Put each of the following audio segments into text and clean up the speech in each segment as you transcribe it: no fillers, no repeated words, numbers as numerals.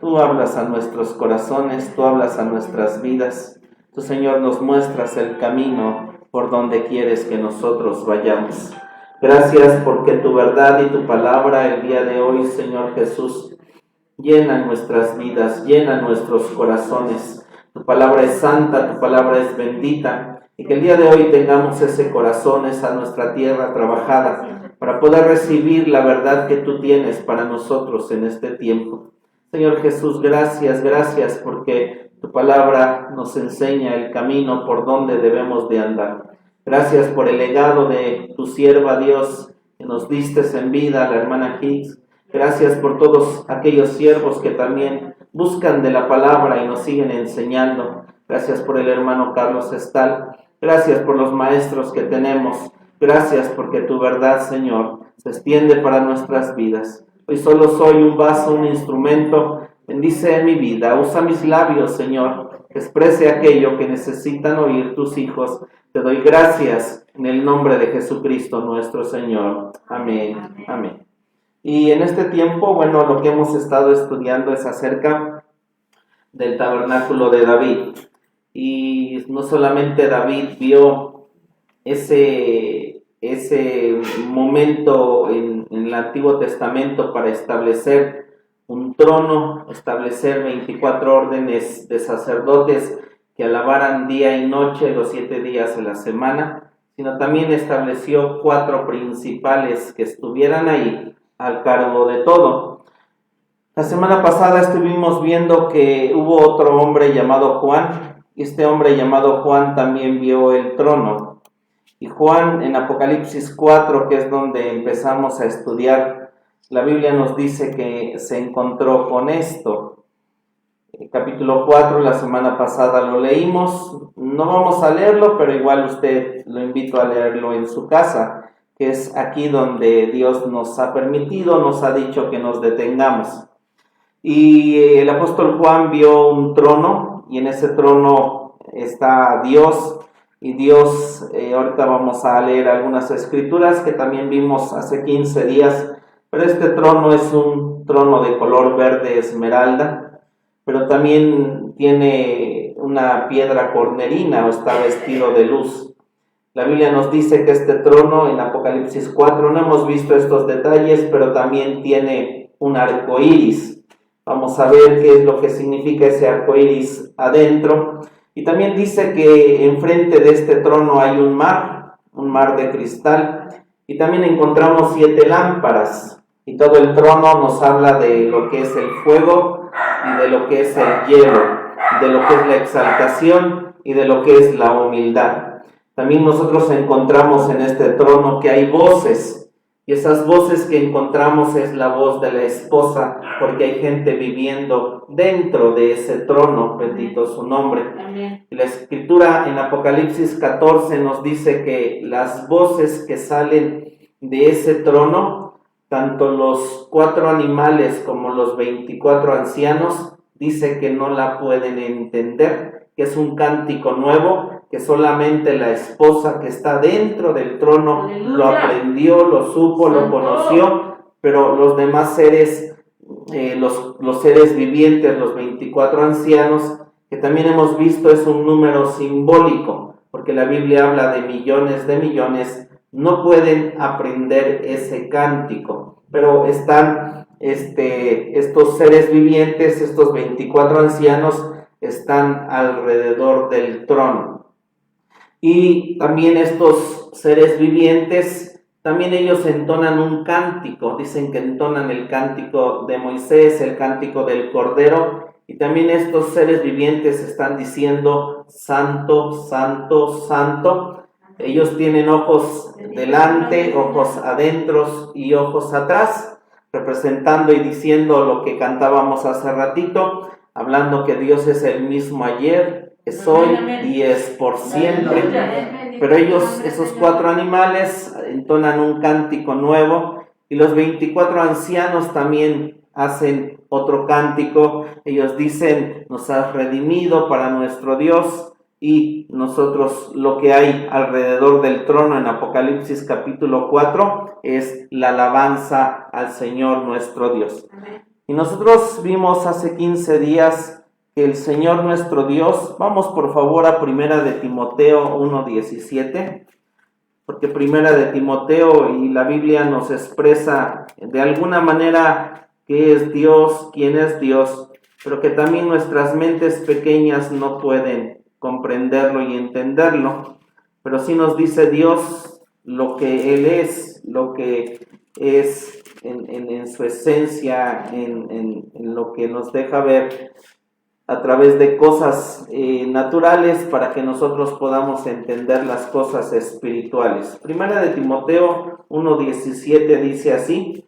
Tú hablas a nuestros corazones, tú hablas a nuestras vidas. Tú, Señor, nos muestras el camino por donde quieres que nosotros vayamos. Gracias porque tu verdad y tu palabra el día de hoy, Señor Jesús, llena nuestras vidas, llena nuestros corazones. Tu palabra es santa, tu palabra es bendita, y que el día de hoy tengamos ese corazón, esa nuestra tierra trabajada, para poder recibir la verdad que tú tienes para nosotros en este tiempo. Señor Jesús, gracias porque tu palabra nos enseña el camino por donde debemos de andar. Gracias por el legado de tu sierva, Dios, que nos diste en vida, la hermana Hicks. Gracias por todos aquellos siervos que también buscan de la palabra y nos siguen enseñando. Gracias por el hermano Carlos Estal. Gracias por los maestros que tenemos. Gracias porque tu verdad, Señor, se extiende para nuestras vidas. Hoy solo soy un vaso, un instrumento. Bendice mi vida. Usa mis labios, Señor. Exprese aquello que necesitan oír tus hijos. Te doy gracias en el nombre de Jesucristo nuestro Señor. Amén. Amén. Y en este tiempo, lo que hemos estado estudiando es acerca del tabernáculo de David. Y no solamente David vio ese momento en el Antiguo Testamento para establecer un trono, establecer 24 órdenes de sacerdotes que alabaran día y noche los 7 días de la semana, sino también estableció 4 principales que estuvieran ahí al cargo de todo. La semana pasada estuvimos viendo que hubo otro hombre llamado Juan, y este hombre llamado Juan también vio el trono. Y Juan, en Apocalipsis 4, que es donde empezamos a estudiar, la Biblia nos dice que se encontró con esto. El capítulo 4, la semana pasada lo leímos. No vamos a leerlo, pero igual usted lo invito a leerlo en su casa, que es aquí donde Dios nos ha permitido, nos ha dicho que nos detengamos. Y el apóstol Juan vio un trono, y en ese trono está Dios. Y Dios, ahorita vamos a leer algunas escrituras que también vimos hace 15 días, pero este trono es un trono de color verde esmeralda, pero también tiene una piedra cornerina o está vestido de luz. La Biblia nos dice que este trono en Apocalipsis 4, no hemos visto estos detalles, pero también tiene un arco iris. Vamos a ver qué es lo que significa ese arco iris adentro. Y también dice que enfrente de este trono hay un mar de cristal, y también encontramos 7 lámparas, y todo el trono nos habla de lo que es el fuego, y de lo que es el hielo, de lo que es la exaltación, y de lo que es la humildad. También nosotros encontramos en este trono que hay voces, y esas voces que encontramos es la voz de la esposa, porque hay gente viviendo dentro de ese trono, bendito su nombre. Amén. La escritura en Apocalipsis 14 nos dice que las voces que salen de ese trono, tanto los 4 animales como los 24 ancianos, dice que no la pueden entender, que es un cántico nuevo, que solamente la esposa que está dentro del trono lo aprendió, lo supo, lo conoció, pero los demás seres, los seres vivientes, los 24 ancianos, que también hemos visto es un número simbólico, porque la Biblia habla de millones, no pueden aprender ese cántico, pero están estos seres vivientes, estos 24 ancianos, están alrededor del trono. Y también estos seres vivientes, también ellos entonan un cántico, dicen que entonan el cántico de Moisés, el cántico del Cordero, y también estos seres vivientes están diciendo santo, santo, santo. Ellos tienen ojos delante, ojos adentro y ojos atrás, representando y diciendo lo que cantábamos hace ratito, hablando que Dios es el mismo ayer, es hoy y es por siempre. Pero ellos, esos 4 animales, entonan un cántico nuevo, y los 24 ancianos también hacen otro cántico. Ellos dicen: nos has redimido para nuestro Dios. Y nosotros, lo que hay alrededor del trono en Apocalipsis capítulo 4 es la alabanza al Señor nuestro Dios. Y nosotros vimos hace 15 días que el Señor nuestro Dios, vamos por favor a Primera de Timoteo 1:17, porque Primera de Timoteo y la Biblia nos expresa de alguna manera qué es Dios, quién es Dios, pero que también nuestras mentes pequeñas no pueden comprenderlo y entenderlo, pero sí nos dice Dios lo que Él es, lo que es en su esencia, en lo que nos deja ver a través de cosas naturales para que nosotros podamos entender las cosas espirituales. Primera de Timoteo 1:17 dice así: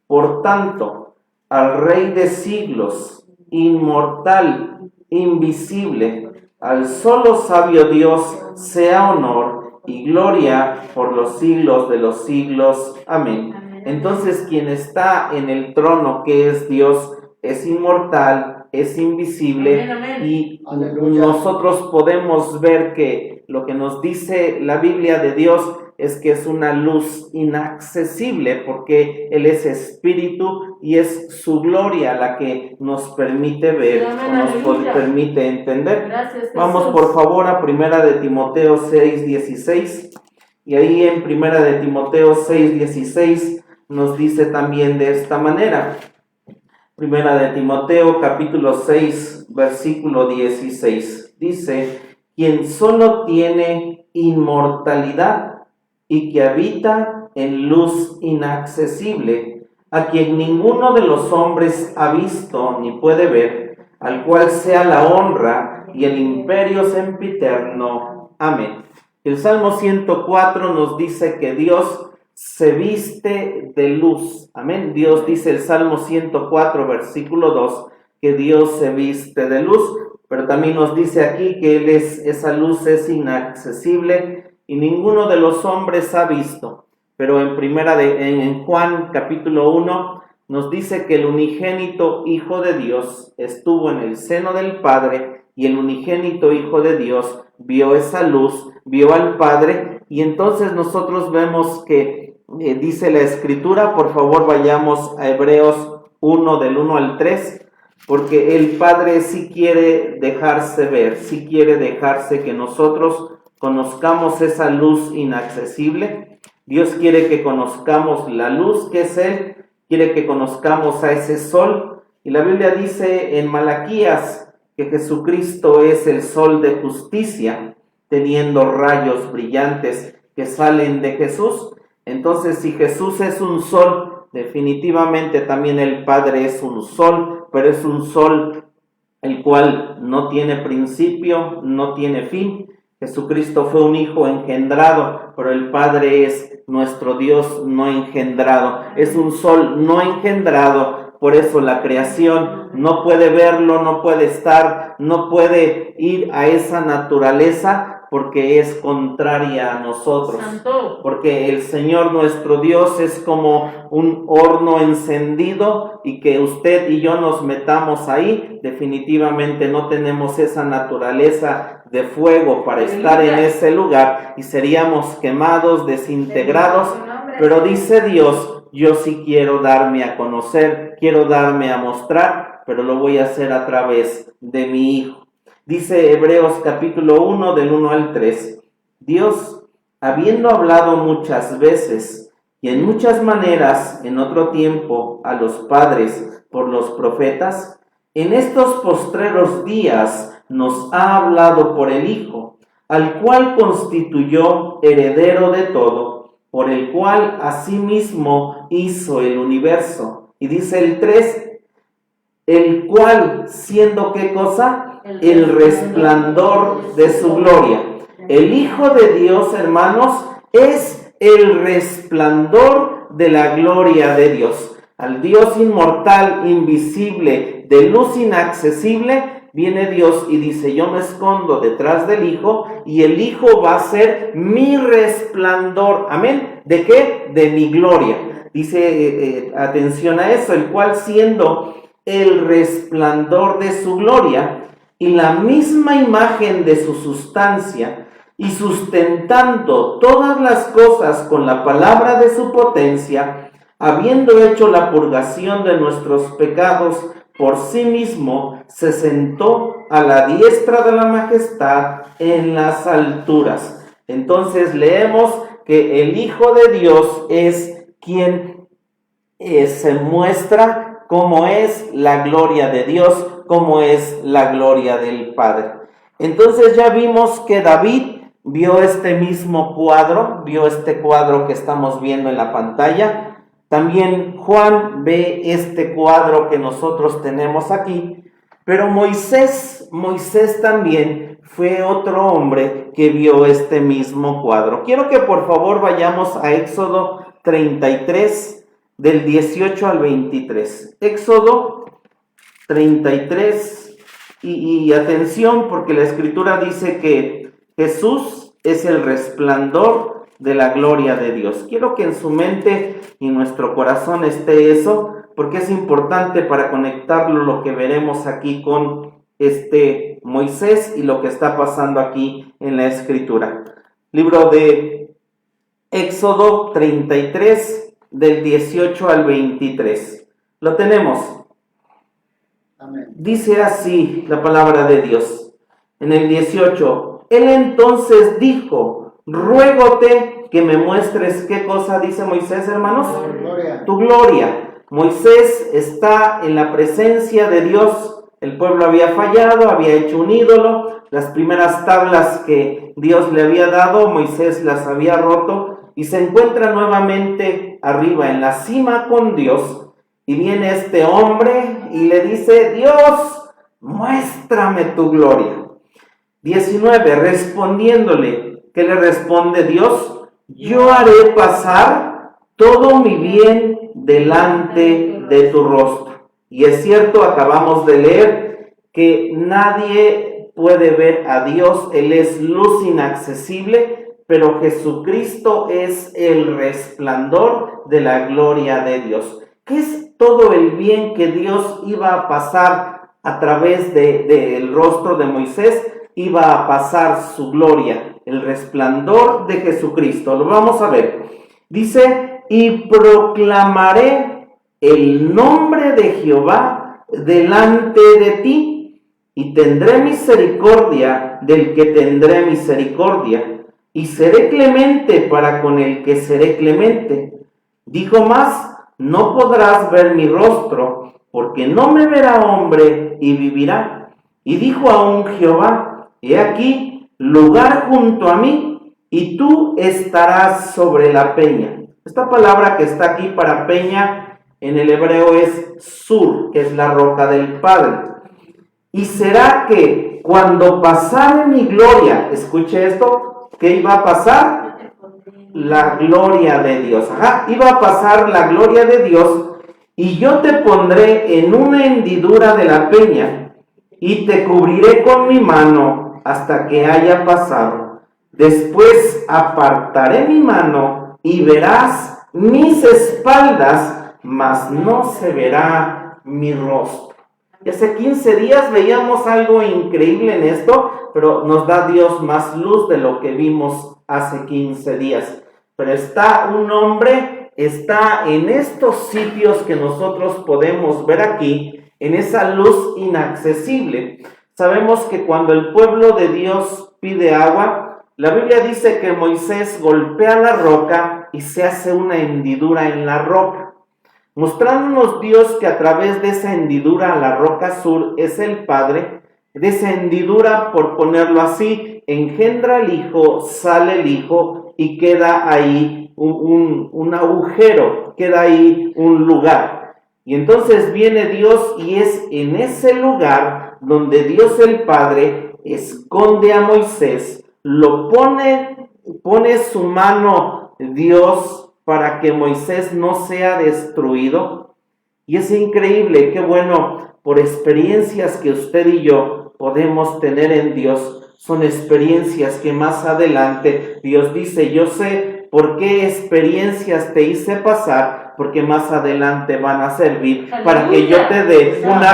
por tanto, al Rey de siglos, inmortal, invisible, al solo sabio Dios, sea honor y gloria por los siglos de los siglos. Amén. Entonces, quien está en el trono, que es Dios, es inmortal, es invisible. Amén, amén. Y nosotros podemos ver que lo que nos dice la Biblia de Dios es que es una luz inaccesible, porque Él es espíritu y es su gloria la que nos permite ver, o nos permite entender. Gracias, vamos por favor a Primera de Timoteo 6:16, y ahí en Primera de Timoteo 6:16 nos dice también de esta manera. Primera de Timoteo capítulo 6 versículo 16 dice: quien solo tiene inmortalidad y que habita en luz inaccesible, a quien ninguno de los hombres ha visto ni puede ver, al cual sea la honra y el imperio sempiterno. Amén. El Salmo 104 nos dice que Dios se viste de luz. Amén. Dios dice el Salmo 104 versículo 2 que Dios se viste de luz, pero también nos dice aquí que Él es, esa luz es inaccesible y ninguno de los hombres ha visto. Pero en Juan capítulo 1 nos dice que el unigénito Hijo de Dios estuvo en el seno del Padre, y el unigénito Hijo de Dios vio esa luz, vio al Padre, y entonces nosotros vemos que dice la Escritura, por favor vayamos a Hebreos 1 del 1 al 3, porque el Padre sí quiere dejarse ver, sí quiere dejarse que nosotros conozcamos esa luz inaccesible. Dios quiere que conozcamos la luz que es Él, quiere que conozcamos a ese sol, y la Biblia dice en Malaquías que Jesucristo es el sol de justicia, teniendo rayos brillantes que salen de Jesús. Entonces, si Jesús es un sol, definitivamente también el Padre es un sol, pero es un sol el cual no tiene principio, no tiene fin. Jesucristo fue un hijo engendrado, pero el Padre es nuestro Dios no engendrado. Es un sol no engendrado, por eso la creación no puede verlo, no puede estar, no puede ir a esa naturaleza, porque es contraria a nosotros. Santo. Porque el Señor nuestro Dios es como un horno encendido, y que usted y yo nos metamos ahí, definitivamente no tenemos esa naturaleza de fuego para estar en ese lugar, y seríamos quemados, desintegrados. Pero dice Dios: yo sí quiero darme a conocer, quiero darme a mostrar, pero lo voy a hacer a través de mi Hijo. Dice Hebreos capítulo 1 del 1 al 3, Dios, habiendo hablado muchas veces y en muchas maneras en otro tiempo a los padres por los profetas, en estos postreros días nos ha hablado por el Hijo, al cual constituyó heredero de todo, por el cual asimismo hizo el universo. Y dice el 3, el cual siendo ¿qué cosa? El resplandor de su gloria. El Hijo de Dios, hermanos, es el resplandor de la gloria de Dios. Al Dios inmortal, invisible, de luz inaccesible, viene Dios y dice: yo me escondo detrás del Hijo, y el Hijo va a ser mi resplandor. ¿Amén? ¿De qué? De mi gloria. Dice, atención a eso, el cual siendo el resplandor de su gloria y la misma imagen de su sustancia, y sustentando todas las cosas con la palabra de su potencia, habiendo hecho la purgación de nuestros pecados por sí mismo, se sentó a la diestra de la majestad en las alturas. Entonces leemos que el Hijo de Dios es quien se muestra cómo es la gloria de Dios, cómo es la gloria del Padre. Entonces ya vimos que David vio este mismo cuadro, vio este cuadro que estamos viendo en la pantalla. También Juan ve este cuadro que nosotros tenemos aquí, pero Moisés también fue otro hombre que vio este mismo cuadro. Quiero que por favor vayamos a Éxodo 33, del 18 al 23. Éxodo 33, y atención, porque la Escritura dice que Jesús es el resplandor de la gloria de Dios. Quiero que en su mente y nuestro corazón esté eso, porque es importante para conectarlo lo que veremos aquí con Moisés y lo que está pasando aquí en la Escritura. Libro de Éxodo 33, del 18 al 23. ¿Lo tenemos? Amén. Dice así la palabra de Dios. En el 18, él entonces dijo: ruégote que me muestres, ¿qué cosa dice Moisés, hermanos? Tu gloria. Moisés está en la presencia de Dios. El pueblo había fallado, había hecho un ídolo. Las primeras tablas que Dios le había dado, Moisés las había roto y se encuentra nuevamente arriba en la cima con Dios. Y viene este hombre y le dice: Dios, muéstrame tu gloria. 19, respondiéndole, ¿qué le responde Dios? Yo haré pasar todo mi bien delante de tu rostro. Y es cierto, acabamos de leer que nadie puede ver a Dios, Él es luz inaccesible, pero Jesucristo es el resplandor de la gloria de Dios. ¿Qué es todo el bien que Dios iba a pasar a través del rostro de Moisés? Iba a pasar su gloria, el resplandor de Jesucristo. Lo vamos a ver. Dice: y proclamaré el nombre de Jehová delante de ti, y tendré misericordia del que tendré misericordia, y seré clemente para con el que seré clemente. Dijo más: no podrás ver mi rostro, porque no me verá hombre y vivirá. Y dijo aún Jehová: he aquí lugar junto a mí, y tú estarás sobre la peña. Esta palabra que está aquí para peña en el hebreo es sur, que es la roca del Padre. Y será que cuando pasare mi gloria, escuche esto, ¿qué iba a pasar? La gloria de Dios. Iba a pasar la gloria de Dios, y yo te pondré en una hendidura de la peña, y te cubriré con mi mano hasta que haya pasado. Después apartaré mi mano y verás mis espaldas, mas no se verá mi rostro. Y hace 15 días veíamos algo increíble en esto, pero nos da Dios más luz de lo que vimos hace 15 días. Pero está un hombre, está en estos sitios que nosotros podemos ver aquí, en esa luz inaccesible. Sabemos que cuando el pueblo de Dios pide agua, la Biblia dice que Moisés golpea la roca y se hace una hendidura en la roca, mostrándonos Dios que a través de esa hendidura, la roca sur es el Padre. De esa hendidura, por ponerlo así, engendra el Hijo, sale el Hijo y queda ahí un agujero, queda ahí un lugar. Y entonces viene Dios y es en ese lugar donde Dios el Padre esconde a Moisés, lo pone su mano Dios para que Moisés no sea destruido. Y es increíble, qué bueno, por experiencias que usted y yo podemos tener en Dios, son experiencias que más adelante Dios dice: yo sé por qué experiencias te hice pasar, porque más adelante van a servir para que yo te dé una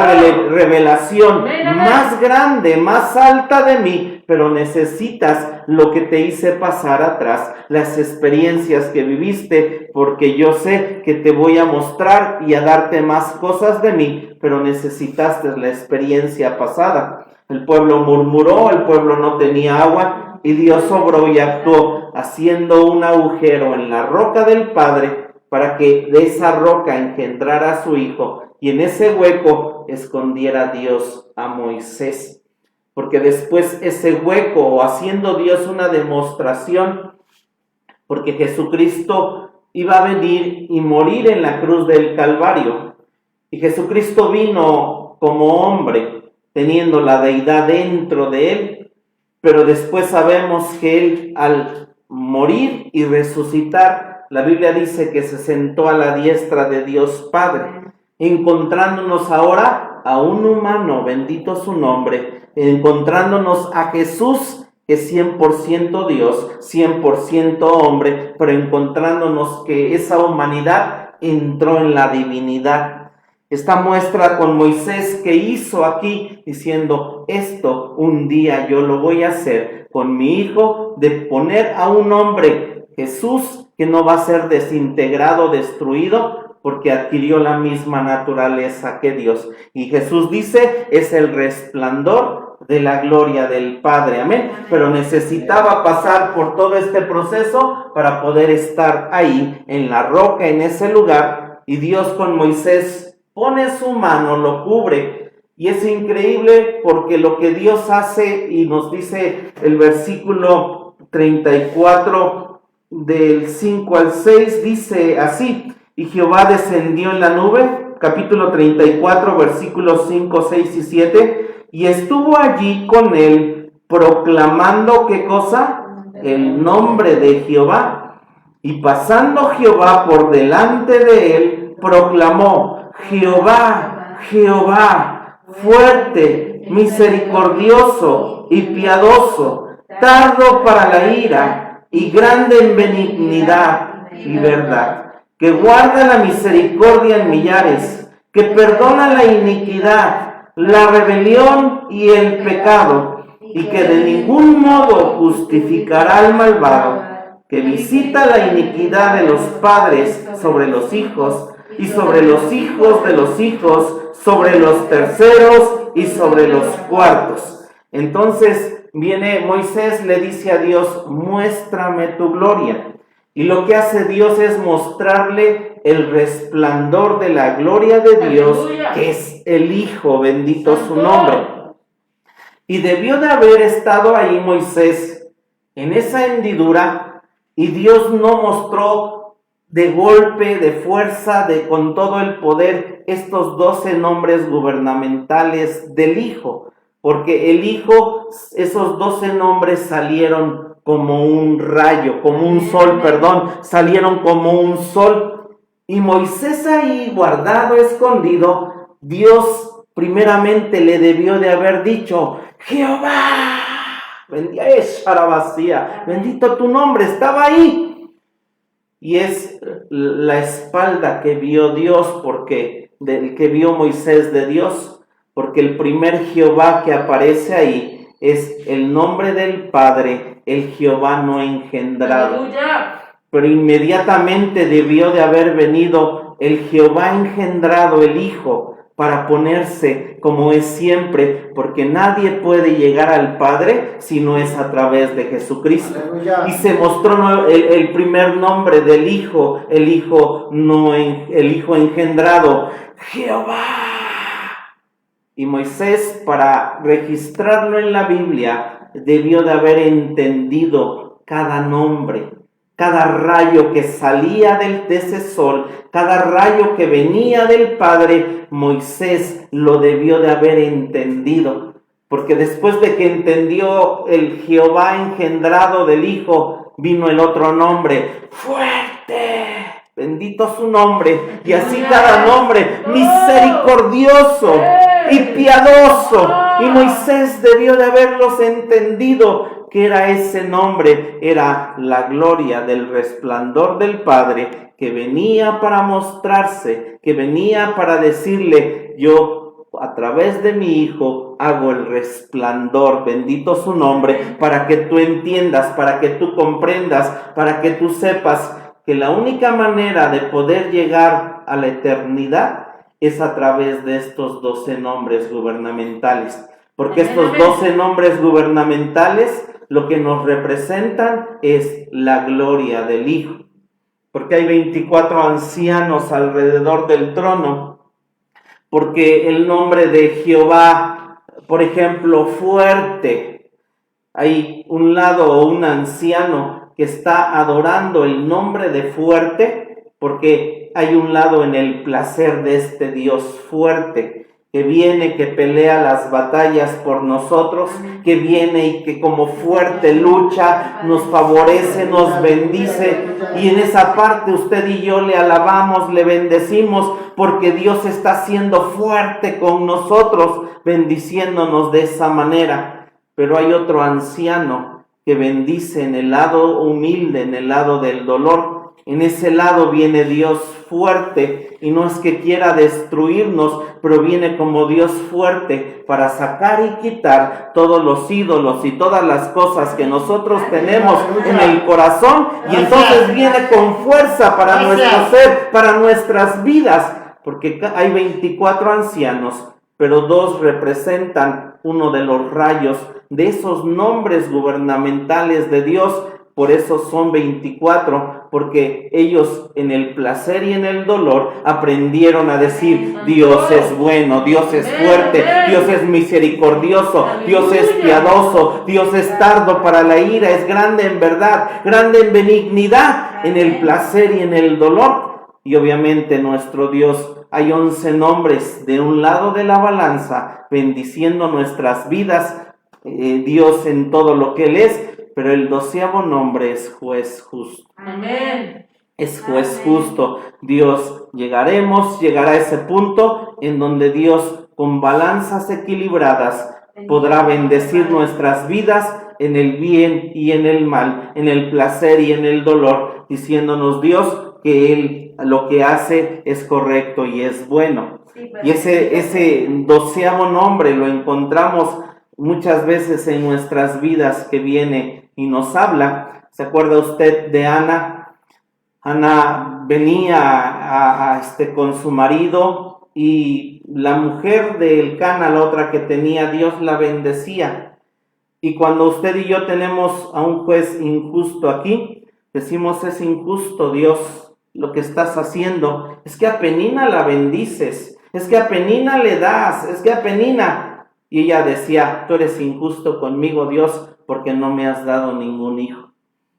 revelación más grande, más alta de mí, pero necesitas lo que te hice pasar atrás, las experiencias que viviste, porque yo sé que te voy a mostrar y a darte más cosas de mí, pero necesitaste la experiencia pasada. El pueblo murmuró, el pueblo no tenía agua, y Dios obró y actuó, haciendo un agujero en la roca del Padre, para que de esa roca engendrara a su hijo, y en ese hueco escondiera Dios a Moisés. Porque después ese hueco, haciendo Dios una demostración, porque Jesucristo iba a venir y morir en la cruz del Calvario, y Jesucristo vino como hombre, teniendo la deidad dentro de él, pero después sabemos que él, al morir y resucitar, la Biblia dice que se sentó a la diestra de Dios Padre, encontrándonos ahora a un humano, bendito su nombre, encontrándonos a Jesús, que es 100% Dios, 100% hombre, pero encontrándonos que esa humanidad entró en la divinidad. Esta muestra con Moisés que hizo aquí, diciendo, esto un día yo lo voy a hacer con mi hijo, de poner a un hombre, Jesús, que no va a ser desintegrado, destruido, porque adquirió la misma naturaleza que Dios. Y Jesús dice, es el resplandor de la gloria del Padre, amén. Pero necesitaba pasar por todo este proceso para poder estar ahí, en la roca, en ese lugar, y Dios con Moisés pone su mano, lo cubre, y es increíble porque lo que Dios hace, y nos dice el versículo 34 del 5 al 6, dice así, y Jehová descendió en la nube, capítulo 34, versículos 5, 6 y 7, y estuvo allí con él, proclamando, ¿qué cosa? El nombre de Jehová, y pasando Jehová por delante de él, proclamó, Jehová, Jehová, fuerte, misericordioso y piadoso, tardo para la ira y grande en benignidad y verdad, que guarda la misericordia en millares, que perdona la iniquidad, la rebelión y el pecado, y que de ningún modo justificará al malvado, que visita la iniquidad de los padres sobre los hijos, y sobre los hijos de los hijos, sobre los terceros y sobre los cuartos. Entonces viene Moisés, le dice a Dios, muéstrame tu gloria. Y lo que hace Dios es mostrarle el resplandor de la gloria de Dios, que es el Hijo, bendito su nombre. Y debió de haber estado ahí Moisés en esa hendidura, y Dios no mostró de golpe, de fuerza, con todo el poder, estos 12 nombres gubernamentales del Hijo, porque el Hijo, esos 12 nombres salieron como un rayo, como un sol, salieron como un sol, y Moisés ahí guardado, escondido, Dios primeramente le debió de haber dicho, Jehová, bendito tu nombre, estaba ahí. Y es la espalda que vio Dios, que vio Moisés de Dios, porque el primer Jehová que aparece ahí es el nombre del Padre, el Jehová no engendrado. ¡Aleluya! Pero inmediatamente debió de haber venido el Jehová engendrado, el Hijo, para ponerse como es siempre, porque nadie puede llegar al Padre si no es a través de Jesucristo. ¡Aleluya! Y se mostró el primer nombre del Hijo, el Hijo engendrado, Jehová. Y Moisés, para registrarlo en la Biblia, debió de haber entendido cada nombre, cada rayo que salía de ese sol, cada rayo que venía del Padre. Moisés lo debió de haber entendido, porque después de que entendió el Jehová engendrado del Hijo, vino el otro nombre, fuerte, bendito su nombre, y así cada nombre, misericordioso y piadoso. Y Moisés debió de haberlos entendido, ¿Qué era ese nombre? Era la gloria del resplandor del Padre que venía para mostrarse, que venía para decirle: yo a través de mi Hijo hago el resplandor, bendito su nombre, para que tú entiendas, para que tú comprendas, para que tú sepas que la única manera de poder llegar a la eternidad es a través de estos 12 nombres gubernamentales. Porque estos 12 nombres gubernamentales lo que nos representan es la gloria del Hijo. Porque hay 24 ancianos alrededor del trono. Porque el nombre de Jehová, por ejemplo, fuerte, hay un lado o un anciano que está adorando el nombre de fuerte, porque hay un lado en el placer de este Dios fuerte, que viene, que pelea las batallas por nosotros, que viene y que como fuerte lucha, nos favorece, nos bendice, y en esa parte usted y yo le alabamos, le bendecimos, porque Dios está siendo fuerte con nosotros, bendiciéndonos de esa manera. Pero hay otro anciano que bendice en el lado humilde, en el lado del dolor. En ese lado viene Dios fuerte, y no es que quiera destruirnos, pero viene como Dios fuerte para sacar y quitar todos los ídolos y todas las cosas que nosotros tenemos en el corazón, y entonces viene con fuerza para nuestro ser, para nuestras vidas, porque hay 24 ancianos, pero 2 representan uno de los rayos de esos nombres gubernamentales de Dios. Por eso son 24, porque ellos en el placer y en el dolor aprendieron a decir: Dios es bueno, Dios es fuerte, Dios es misericordioso, Dios es piadoso, Dios es tardo para la ira, es grande en verdad, grande en benignidad, en el placer y en el dolor. Y obviamente nuestro Dios, hay 11 nombres de un lado de la balanza, bendiciendo nuestras vidas, Dios en todo lo que Él es. Pero el 12º nombre es juez justo. Amén. Es juez justo. Dios, llegará a ese punto en donde Dios, con balanzas equilibradas, podrá bendecir nuestras vidas en el bien y en el mal, en el placer y en el dolor, diciéndonos Dios que Él lo que hace es correcto y es bueno. Y ese 12º nombre lo encontramos muchas veces en nuestras vidas, que viene y nos habla. ¿Se acuerda usted de Ana? Ana venía con su marido, y la mujer de Elcana, la otra que tenía, Dios la bendecía. Y cuando usted y yo tenemos a un juez injusto aquí, decimos: es injusto, Dios, lo que estás haciendo. Es que a Penina la bendices, es que a Penina le das, es que a Penina... Y ella decía: tú eres injusto conmigo, Dios, porque no me has dado ningún hijo.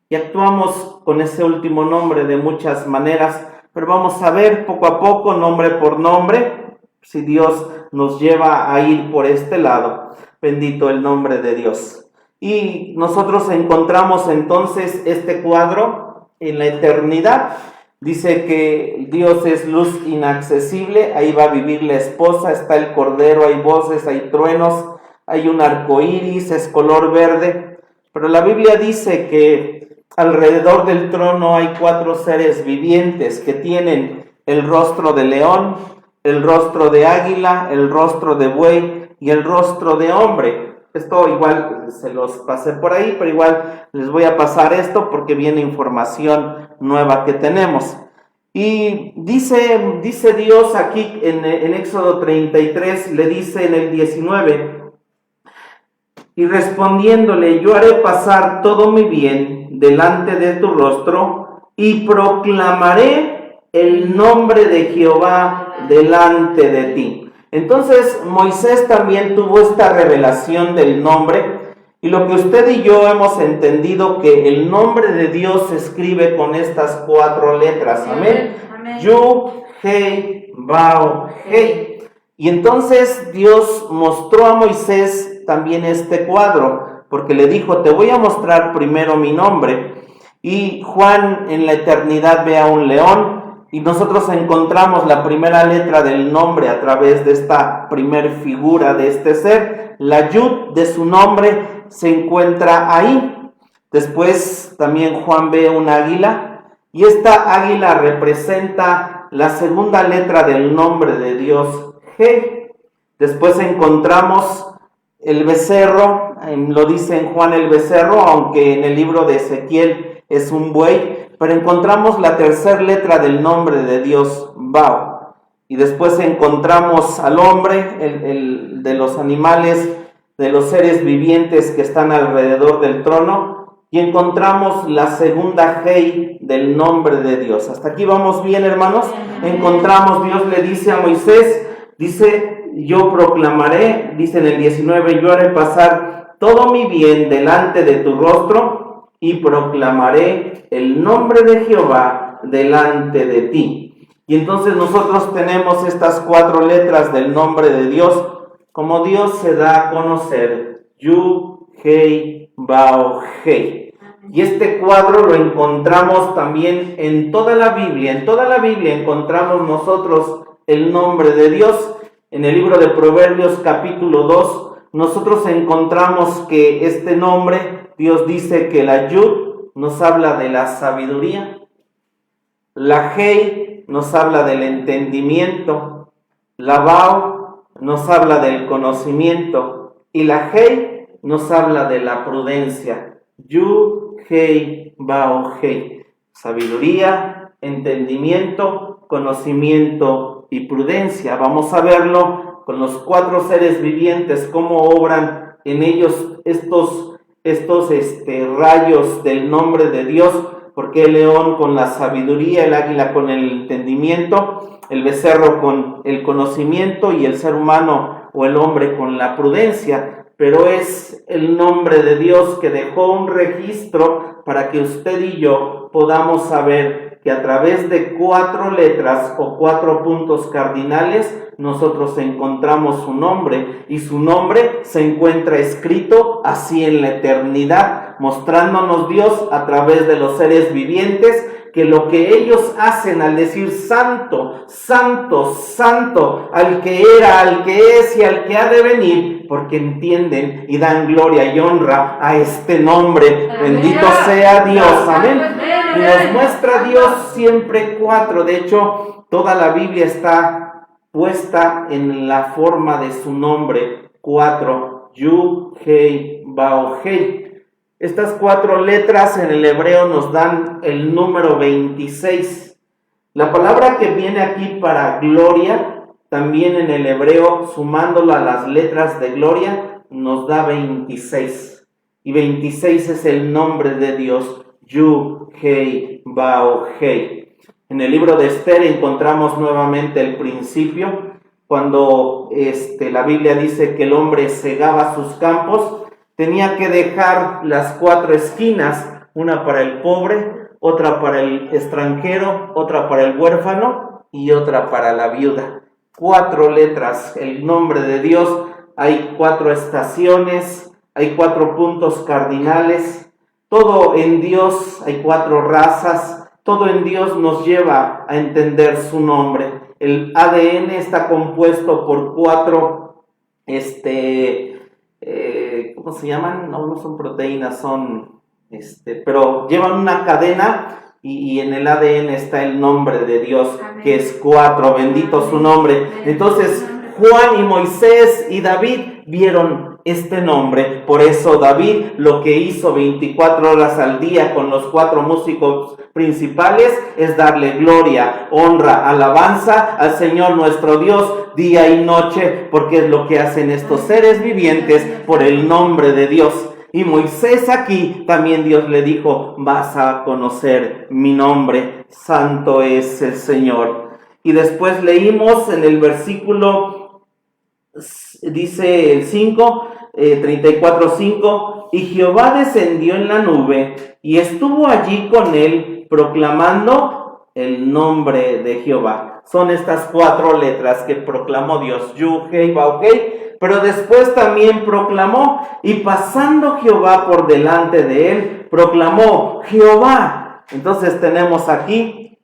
Y actuamos con ese último nombre de muchas maneras, pero vamos a ver poco a poco, nombre por nombre, si Dios nos lleva a ir por este lado. Bendito el nombre de Dios. Y nosotros encontramos entonces este cuadro en la eternidad. Dice que Dios es luz inaccesible, ahí va a vivir la esposa, está el cordero, hay voces, hay truenos, hay un arco iris, es color verde. Pero la Biblia dice que alrededor del trono hay 4 seres vivientes que tienen el rostro de león, el rostro de águila, el rostro de buey y el rostro de hombre. Esto igual se los pasé por ahí, pero igual les voy a pasar esto porque viene información nueva que tenemos. Y dice Dios aquí en Éxodo 33, le dice en el 19: y respondiéndole, yo haré pasar todo mi bien delante de tu rostro y proclamaré el nombre de Jehová delante de ti. Entonces Moisés también tuvo esta revelación del nombre, y lo que usted y yo hemos entendido, que el nombre de Dios se escribe con estas 4 letras, amén. Yud, Hei, Vau, Hei. Y entonces Dios mostró a Moisés también este cuadro, porque le dijo: te voy a mostrar primero mi nombre. Y Juan en la eternidad ve a un león, y nosotros encontramos la primera letra del nombre a través de esta primer figura de este ser. La Yud de su nombre se encuentra ahí. Después también Juan ve un águila, y esta águila representa la segunda letra del nombre de Dios, G. Después encontramos el becerro, lo dice en Juan el becerro, aunque en el libro de Ezequiel es un buey, pero encontramos la tercera letra del nombre de Dios, Bao. Y después encontramos al hombre, el de los animales, de los seres vivientes que están alrededor del trono, y encontramos la segunda Hei del nombre de Dios. Hasta aquí vamos bien, hermanos. Encontramos, Dios le dice a Moisés, dice, yo proclamaré, dice en el 19, yo haré pasar todo mi bien delante de tu rostro y proclamaré el nombre de Jehová delante de ti. Y entonces nosotros tenemos estas 4 letras del nombre de Dios, como Dios se da a conocer, Yud, Hei, Bao, Hei. Y este cuadro lo encontramos también en toda la Biblia. En toda la Biblia encontramos nosotros el nombre de Dios. En el libro de Proverbios capítulo 2, nosotros encontramos que este nombre, Dios dice que la Yud nos habla de la sabiduría, la Hei nos habla del entendimiento, la Bao nos habla del conocimiento y la Hei nos habla de la prudencia. Yud, Hei, Bao, Hei. Sabiduría, entendimiento, conocimiento y prudencia. Vamos a verlo con los 4 seres vivientes, cómo obran en ellos estos rayos del nombre de Dios, porque el león con la sabiduría, el águila con el entendimiento, el becerro con el conocimiento y el ser humano o el hombre con la prudencia. Pero es el nombre de Dios que dejó un registro para que usted y yo podamos saber que a través de 4 letras o 4 puntos cardinales nosotros encontramos su nombre, y su nombre se encuentra escrito así en la eternidad, mostrándonos Dios a través de los seres vivientes, que lo que ellos hacen al decir santo, santo, santo, al que era, al que es y al que ha de venir, porque entienden y dan gloria y honra a este nombre. Bendito sea Dios, amén. Y nos muestra Dios siempre 4, de hecho toda la Biblia está puesta en la forma de su nombre, 4, Yud, Hei, Bao, Hei. Estas 4 letras en el hebreo nos dan el número 26. La palabra que viene aquí para gloria, también en el hebreo, sumándola a las letras de gloria, nos da 26. Y 26 es el nombre de Dios, Yud, Hei, Bao, Hei. En el libro de Esther encontramos nuevamente el principio, cuando la Biblia dice que el hombre segaba sus campos, tenía que dejar las 4 esquinas, una para el pobre, otra para el extranjero, otra para el huérfano y otra para la viuda. 4 letras, el nombre de Dios. Hay 4 estaciones, hay 4 puntos cardinales. Todo en Dios, hay 4 razas. Todo en Dios nos lleva a entender su nombre. El ADN está compuesto por 4, ¿cómo se llaman? No son proteínas, son, pero llevan una cadena y en el ADN está el nombre de Dios, que es 4, bendito su nombre. Entonces, Juan y Moisés y David vieron este nombre, por eso David lo que hizo 24 horas al día con los 4 músicos principales es darle gloria, honra, alabanza al Señor nuestro Dios día y noche, porque es lo que hacen estos seres vivientes por el nombre de Dios. Y Moisés aquí también Dios le dijo, vas a conocer mi nombre, santo es el Señor. Y después leímos en el versículo, dice el 5, 34:5, y Jehová descendió en la nube y estuvo allí con él proclamando el nombre de Jehová. Son estas 4 letras que proclamó Dios, Yud, Hei, Bao, Hei, pero después también proclamó, y pasando Jehová por delante de él, proclamó Jehová. Entonces tenemos aquí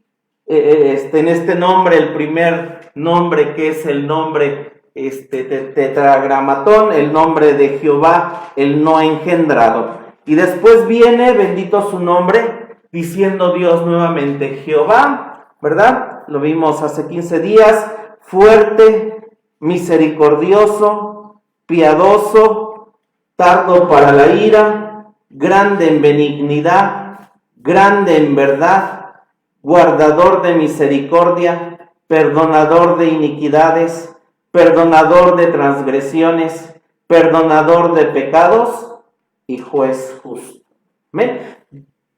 en este nombre, el primer nombre, que es el nombre tetragramatón, el nombre de Jehová, el no engendrado. Y después viene, bendito su nombre, diciendo Dios nuevamente, Jehová, ¿verdad? Lo vimos hace 15 días, fuerte, misericordioso, piadoso, tardo para la ira, grande en benignidad, grande en verdad, guardador de misericordia, perdonador de iniquidades, perdonador de transgresiones, perdonador de pecados y juez justo. ¿Amén?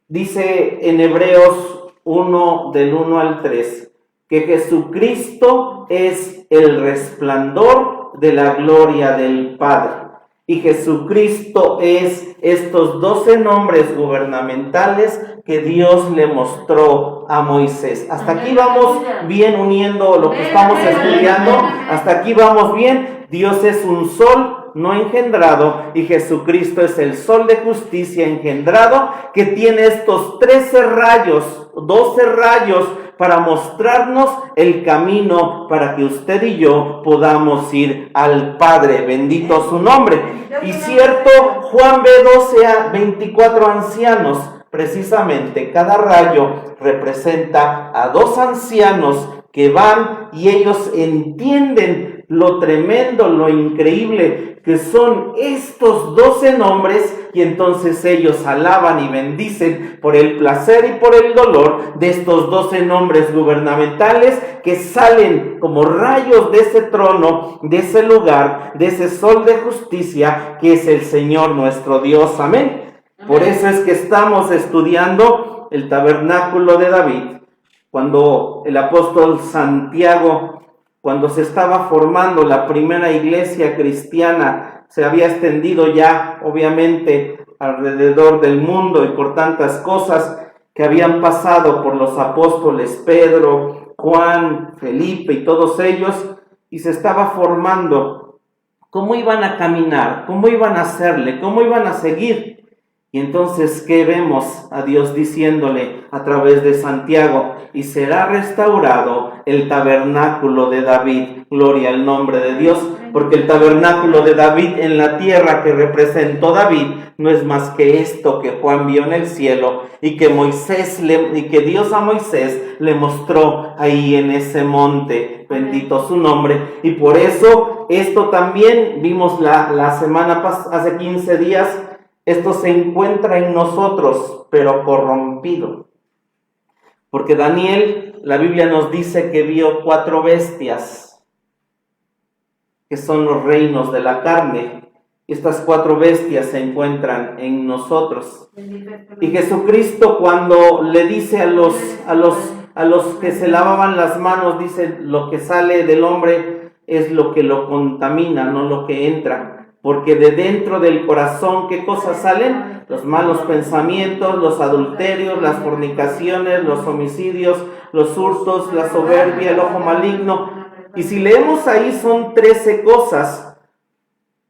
Dice en Hebreos 1, del 1 al 3, que Jesucristo es el resplandor de la gloria del Padre. Y Jesucristo es estos 12 nombres gubernamentales que Dios le mostró a Moisés. Hasta aquí vamos bien uniendo lo que estamos estudiando. Hasta aquí vamos bien. Dios es un sol no engendrado y Jesucristo es el sol de justicia engendrado, que tiene estos 13 rayos, 12 rayos para mostrarnos el camino para que usted y yo podamos ir al Padre. Bendito su nombre. Y cierto, Juan ve 12 a 24 ancianos. Precisamente cada rayo representa a 2 ancianos que van y ellos entienden lo tremendo, lo increíble que son estos 12 nombres, y entonces ellos alaban y bendicen por el placer y por el dolor de estos 12 nombres gubernamentales que salen como rayos de ese trono, de ese lugar, de ese sol de justicia que es el Señor nuestro Dios. Amén. Por eso es que estamos estudiando el tabernáculo de David. Cuando el apóstol Santiago, cuando se estaba formando la primera iglesia cristiana, se había extendido ya, obviamente, alrededor del mundo y por tantas cosas que habían pasado por los apóstoles Pedro, Juan, Felipe y todos ellos, y se estaba formando cómo iban a caminar, cómo iban a hacerle, cómo iban a seguir. Y entonces, ¿qué vemos a Dios diciéndole a través de Santiago? Y será restaurado el tabernáculo de David. Gloria al nombre de Dios, porque el tabernáculo de David en la tierra que representó David no es más que esto que Juan vio en el cielo y que Dios a Moisés le mostró ahí en ese monte. Bendito su nombre. Y por eso esto también vimos la semana pasada, hace 15 días. Esto se encuentra en nosotros, pero corrompido. Porque Daniel, la Biblia nos dice que vio 4 bestias, que son los reinos de la carne. Estas 4 bestias se encuentran en nosotros. Y Jesucristo, cuando le dice a los que se lavaban las manos, dice, lo que sale del hombre es lo que lo contamina, no lo que entra. Porque de dentro del corazón, ¿qué cosas salen? Los malos pensamientos, los adulterios, las fornicaciones, los homicidios, los hurtos, la soberbia, el ojo maligno. Y si leemos ahí son 13 cosas.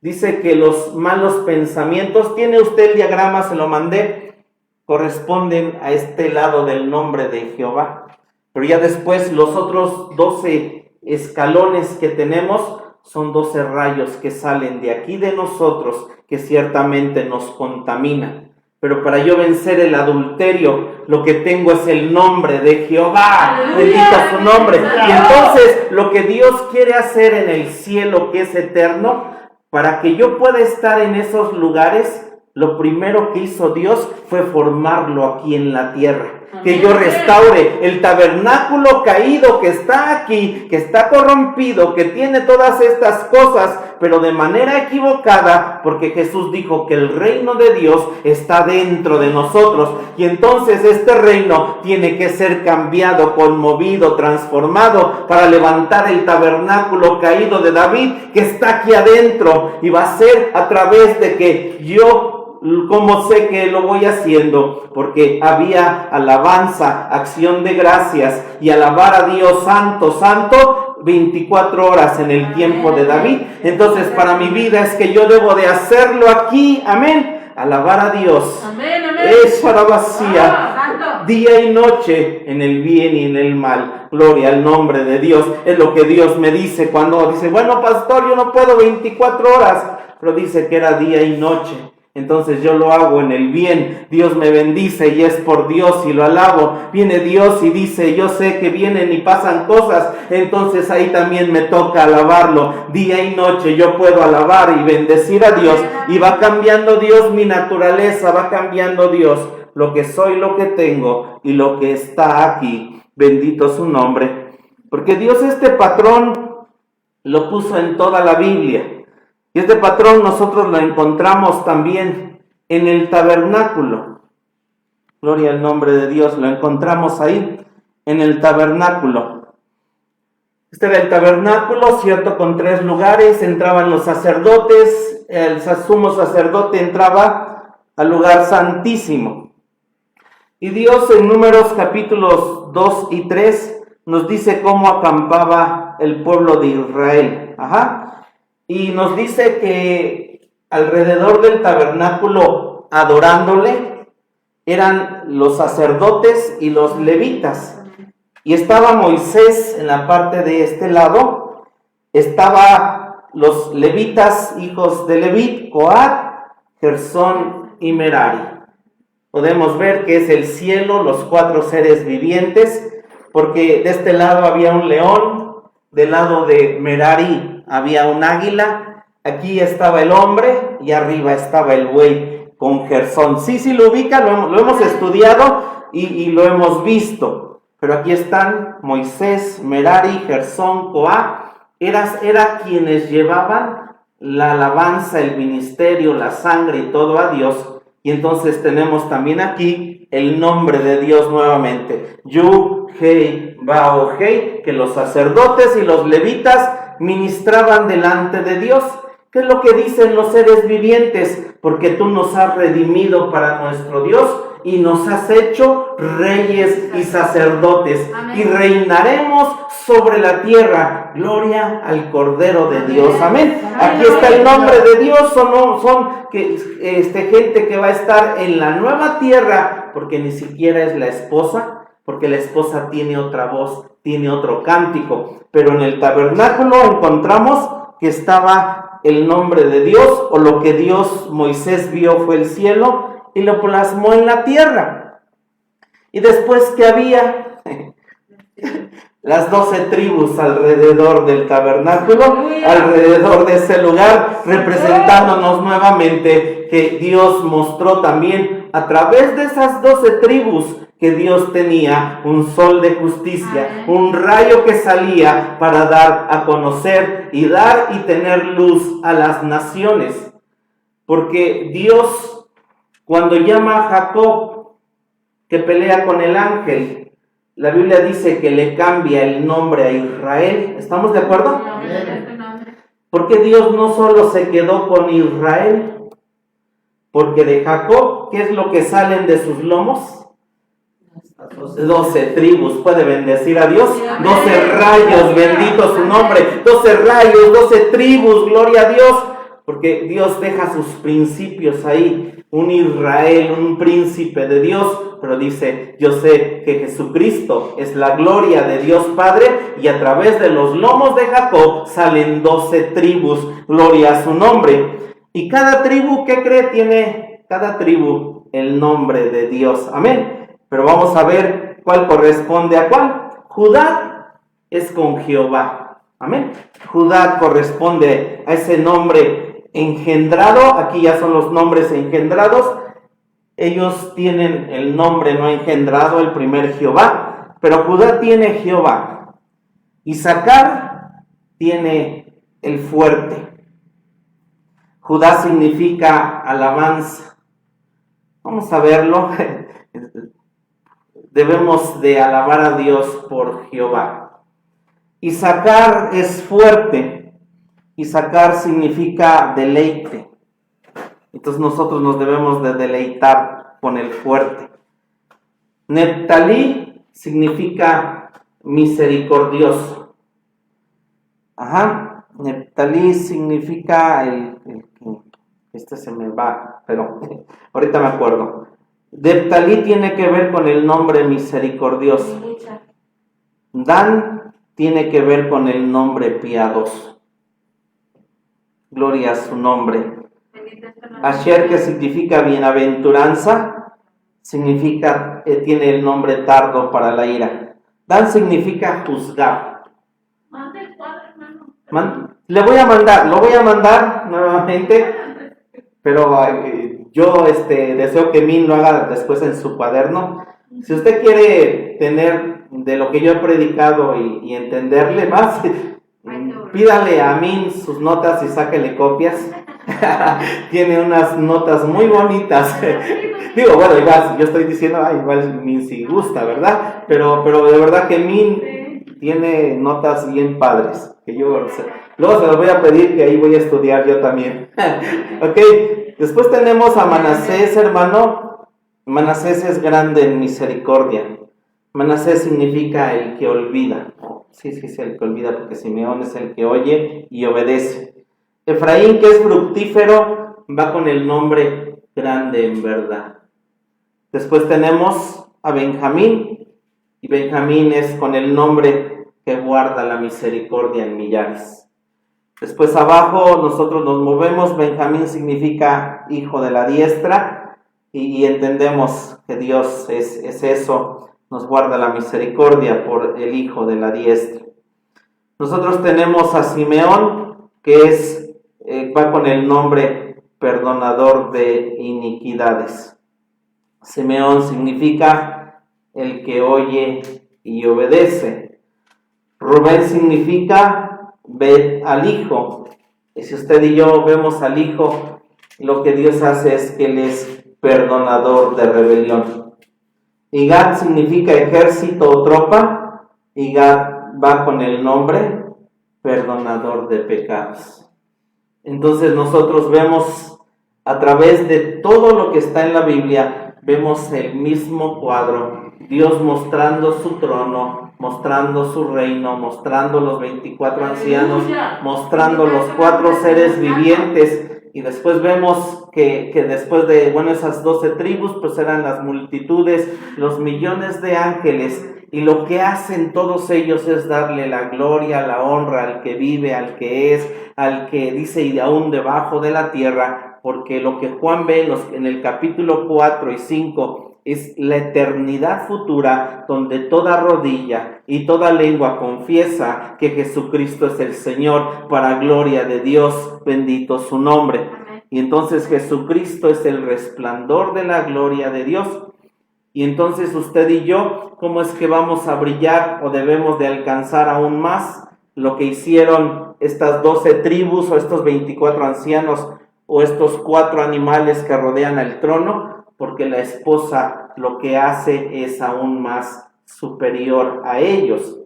Dice que los malos pensamientos, tiene usted el diagrama, se lo mandé, corresponden a este lado del nombre de Jehová. Pero ya después los otros 12 escalones que tenemos son 12 rayos que salen de aquí de nosotros, que ciertamente nos contaminan. Pero para yo vencer el adulterio, lo que tengo es el nombre de Jehová. Bendito su nombre. Y entonces lo que Dios quiere hacer en el cielo, que es eterno, para que yo pueda estar en esos lugares, lo primero que hizo Dios fue formarlo aquí en la tierra. Que yo restaure el tabernáculo caído que está aquí, que está corrompido, que tiene todas estas cosas, pero de manera equivocada, porque Jesús dijo que el reino de Dios está dentro de nosotros. Y entonces este reino tiene que ser cambiado, conmovido, transformado, para levantar el tabernáculo caído de David, que está aquí adentro. Y va a ser a través de que yo, ¿cómo sé que lo voy haciendo? Porque había alabanza, acción de gracias y alabar a Dios santo, santo, 24 horas en el tiempo de David. Entonces para mi vida es que yo debo de hacerlo aquí, amén, alabar a Dios. Amén, amén. Es para vacía. día y noche en el bien y en el mal. Gloria al nombre de Dios. Es lo que Dios me dice cuando dice, bueno, pastor, yo no puedo 24 horas, pero dice que era día y noche. Entonces yo lo hago en el bien, Dios me bendice y es por Dios y lo alabo. Viene Dios y dice, yo sé que vienen y pasan cosas, entonces ahí también me toca alabarlo. Día y noche yo puedo alabar y bendecir a Dios, y va cambiando Dios mi naturaleza, va cambiando Dios lo que soy, lo que tengo y lo que está aquí. Bendito su nombre, porque Dios este patrón lo puso en toda la Biblia. Y este patrón nosotros lo encontramos también en el tabernáculo. Gloria al nombre de Dios, lo encontramos ahí en el tabernáculo. Este era el tabernáculo, cierto, con 3 lugares. Entraban los sacerdotes, el sumo sacerdote entraba al lugar santísimo. Y Dios en Números capítulos 2 y 3 nos dice cómo acampaba el pueblo de Israel. Y nos dice que alrededor del tabernáculo, adorándole, eran los sacerdotes y los levitas. Y estaba Moisés en la parte de este lado, estaba los levitas, hijos de Leví, Coat, Gersón y Merari. Podemos ver que es el cielo, los 4 seres vivientes, porque de este lado había un león, del lado de Merari había un águila, aquí estaba el hombre y arriba estaba el buey con Gersón. Sí, lo ubica, lo hemos estudiado y lo hemos visto, pero aquí están Moisés, Merari, Gersón, Coat, era quienes llevaban la alabanza, el ministerio, la sangre y todo a Dios. Y entonces tenemos también aquí el nombre de Dios nuevamente, Yud, Hei, Bao, Hei, que los sacerdotes y los levitas ministraban delante de Dios. ¿Qué es lo que dicen los seres vivientes? Porque tú nos has redimido para nuestro Dios y nos has hecho reyes y sacerdotes. Amén. Y reinaremos sobre la tierra. Gloria al Cordero de Dios. Amén. Aquí está el nombre de Dios. Son gente que va a estar en la nueva tierra, porque ni siquiera es la esposa, porque la esposa tiene otra voz, tiene otro cántico. Pero en el tabernáculo encontramos que estaba el nombre de Dios, o lo que Moisés vio fue el cielo y lo plasmó en la tierra. Y después que había las 12 tribus alrededor del tabernáculo, alrededor de ese lugar, representándonos nuevamente que Dios mostró también a través de esas 12 tribus que Dios tenía un sol de justicia, un rayo que salía para dar a conocer y dar y tener luz a las naciones. Porque Dios, cuando llama a Jacob, que pelea con el ángel, la Biblia dice que le cambia el nombre a Israel. ¿Estamos de acuerdo? Porque Dios no solo se quedó con Israel, porque de Jacob, ¿qué es lo que salen de sus lomos? 12 tribus. Puede bendecir a Dios. 12 rayos, bendito su nombre. 12 rayos, 12 tribus, gloria a Dios. Porque Dios deja sus principios ahí. Un Israel, un príncipe de Dios. Pero dice, yo sé que Jesucristo es la gloria de Dios Padre. Y a través de los lomos de Jacob salen 12 tribus. Gloria a su nombre. Y cada tribu, ¿qué cree? Tiene cada tribu el nombre de Dios. Amén. Pero vamos a ver cuál corresponde a cuál. Judá es con Jehová. Amén. Judá corresponde a ese nombre engendrado. Aquí ya son los nombres engendrados. Ellos tienen el nombre no engendrado, el primer Jehová. Pero Judá tiene Jehová. Isaacar tiene el fuerte. Judá significa alabanza. Vamos a verlo. Debemos de alabar a Dios por Jehová. Isaacar es fuerte. Isaacar significa deleite. Entonces nosotros nos debemos de deleitar con el fuerte. Neftalí significa misericordioso. Neftalí significa se me va, pero ahorita me acuerdo. Neftalí tiene que ver con el nombre misericordioso. Dan tiene que ver con el nombre piadoso. Gloria a su nombre. Asher, que significa bienaventuranza, significa, tiene el nombre tardo para la ira. Dan significa juzgar. Lo voy a mandar nuevamente, pero yo deseo que Min lo haga después en su cuaderno. Si usted quiere tener de lo que yo he predicado y entenderle más, pídale a Min sus notas y sáquele copias. Tiene unas notas muy bonitas. Digo, bueno, igual yo estoy diciendo, igual Min si gusta, ¿verdad? Pero de verdad que Min tiene notas bien padres. Que yo luego se los voy a pedir, que ahí voy a estudiar yo también. Ok, después tenemos a Manasés, hermano. Manasés es grande en misericordia. Manasés significa el que olvida. Sí, el que olvida, porque Simeón es el que oye y obedece. Efraín, que es fructífero, va con el nombre grande en verdad. Después tenemos a Benjamín, y Benjamín es con el nombre que guarda la misericordia en millares. Después abajo nosotros nos movemos, Benjamín significa hijo de la diestra, y entendemos que Dios es eso, nos guarda la misericordia por el hijo de la diestra. Nosotros tenemos a Simeón, que va con el nombre perdonador de iniquidades. Simeón significa el que oye y obedece. Rubén significa ve al hijo. Y si usted y yo vemos al hijo, lo que Dios hace es que él es perdonador de rebelión. Y Gad significa ejército o tropa, y Gad va con el nombre perdonador de pecados. Entonces nosotros vemos a través de todo lo que está en la Biblia, vemos el mismo cuadro, Dios mostrando su trono, mostrando su reino, mostrando los 24 ancianos, mostrando los 4 seres vivientes. Y después vemos que después de, esas 12 tribus, pues eran las multitudes, los millones de ángeles, y lo que hacen todos ellos es darle la gloria, la honra al que vive, al que es, al que dice y aún debajo de la tierra, porque lo que Juan ve en el capítulo 4 y 5 es la eternidad futura, donde toda rodilla y toda lengua confiesa que Jesucristo es el Señor, para gloria de Dios, bendito su nombre. Y entonces Jesucristo es el resplandor de la gloria de Dios. Y entonces usted y yo, ¿cómo es que vamos a brillar o debemos de alcanzar aún más lo que hicieron estas 12 tribus o estos 24 ancianos o estos 4 animales que rodean al trono? Porque la esposa lo que hace es aún más superior a ellos.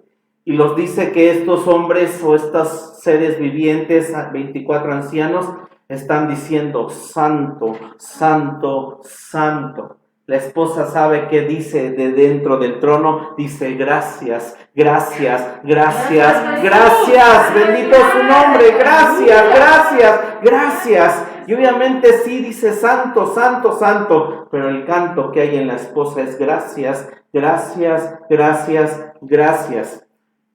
Y los dice que estos hombres o estos seres vivientes, 24 ancianos, están diciendo santo, santo, santo. La esposa sabe qué dice de dentro del trono, dice gracias, gracias, gracias, gracias, bendito su nombre, gracias, gracias, gracias. Y obviamente sí dice santo, santo, santo, pero el canto que hay en la esposa es gracias, gracias, gracias, gracias,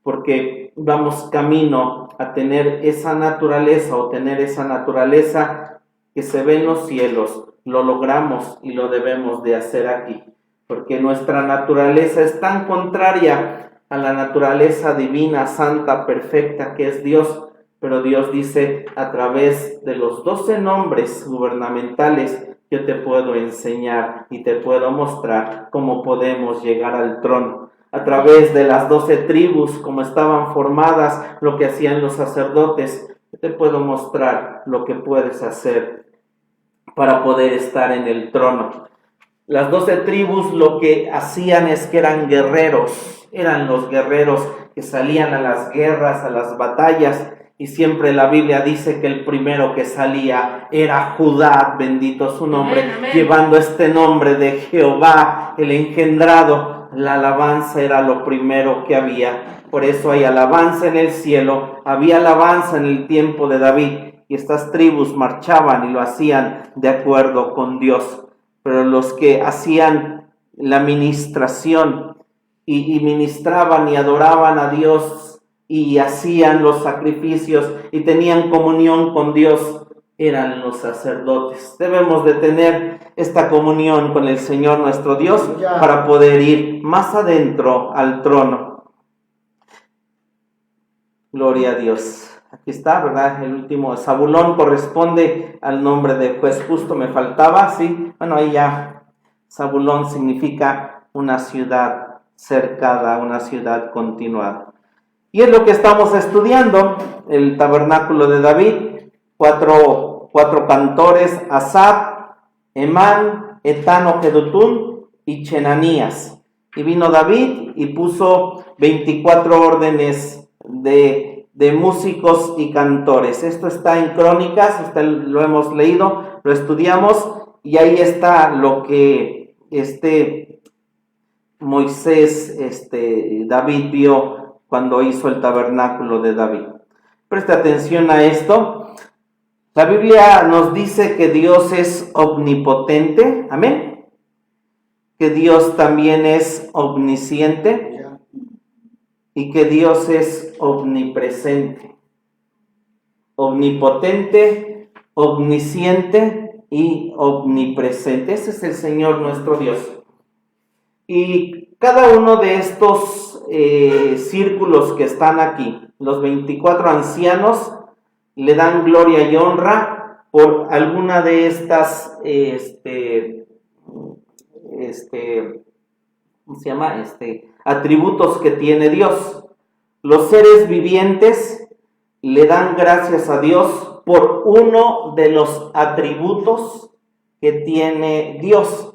porque vamos camino a tener esa naturaleza o tener esa naturaleza que se ve en los cielos. Lo logramos y lo debemos de hacer aquí, porque nuestra naturaleza es tan contraria a la naturaleza divina, santa, perfecta que es Dios, pero Dios dice a través de los 12 nombres gubernamentales, yo te puedo enseñar y te puedo mostrar cómo podemos llegar al trono. A través de las 12 tribus, como estaban formadas, lo que hacían los sacerdotes, yo te puedo mostrar lo que puedes hacer para poder estar en el trono. Las 12 tribus lo que hacían es que eran guerreros, eran los guerreros que salían a las guerras, a las batallas, y siempre la Biblia dice que el primero que salía era Judá, bendito su nombre, amén, amén. Llevando este nombre de Jehová, el engendrado. La alabanza era lo primero que había, por eso hay alabanza en el cielo, había alabanza en el tiempo de David, y estas tribus marchaban y lo hacían de acuerdo con Dios. pero los que hacían la ministración y ministraban y adoraban a Dios y hacían los sacrificios y tenían comunión con Dios eran los sacerdotes. Debemos de tener esta comunión con el Señor nuestro Dios para poder ir más adentro al trono. Gloria a Dios. Aquí está, ¿verdad? El último, Zabulón, corresponde al nombre de juez justo, me faltaba, ¿sí? Bueno, ahí ya, Zabulón significa una ciudad cercada, una ciudad continuada. Y es lo que estamos estudiando, el tabernáculo de David, cuatro cantores, Asaf, Emán, Etano, Jedutún y Chenanías. Y vino David y puso 24 órdenes de músicos y cantores. Esto está en Crónicas, lo hemos leído, lo estudiamos, y ahí está lo que Moisés, David vio cuando hizo el tabernáculo de David. Presta atención a esto. La Biblia nos dice que Dios es omnipotente, amén, que Dios también es omnisciente y que Dios es omnipresente, omnipotente, omnisciente y omnipresente. Ese es el Señor nuestro Dios. Y cada uno de estos círculos que están aquí, los 24 ancianos, le dan gloria y honra por alguna de estas, ¿cómo se llama? Atributos que tiene Dios. Los seres vivientes le dan gracias a Dios por uno de los atributos que tiene Dios.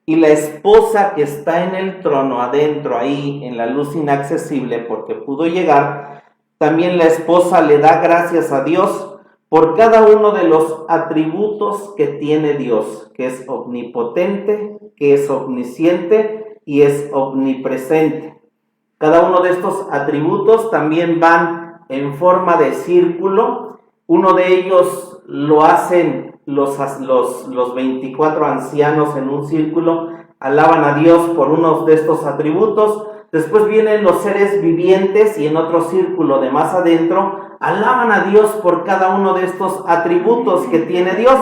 Y la esposa que está en el trono adentro, ahí en la luz inaccesible, porque pudo llegar, también la esposa le da gracias a Dios por cada uno de los atributos que tiene Dios, que es omnipotente, que es omnisciente y es omnipresente. Cada uno de estos atributos también van en forma de círculo. Uno de ellos lo hacen los 24 ancianos en un círculo, alaban a Dios por uno de estos atributos. Después vienen los seres vivientes y en otro círculo de más adentro alaban a Dios por cada uno de estos atributos que tiene Dios.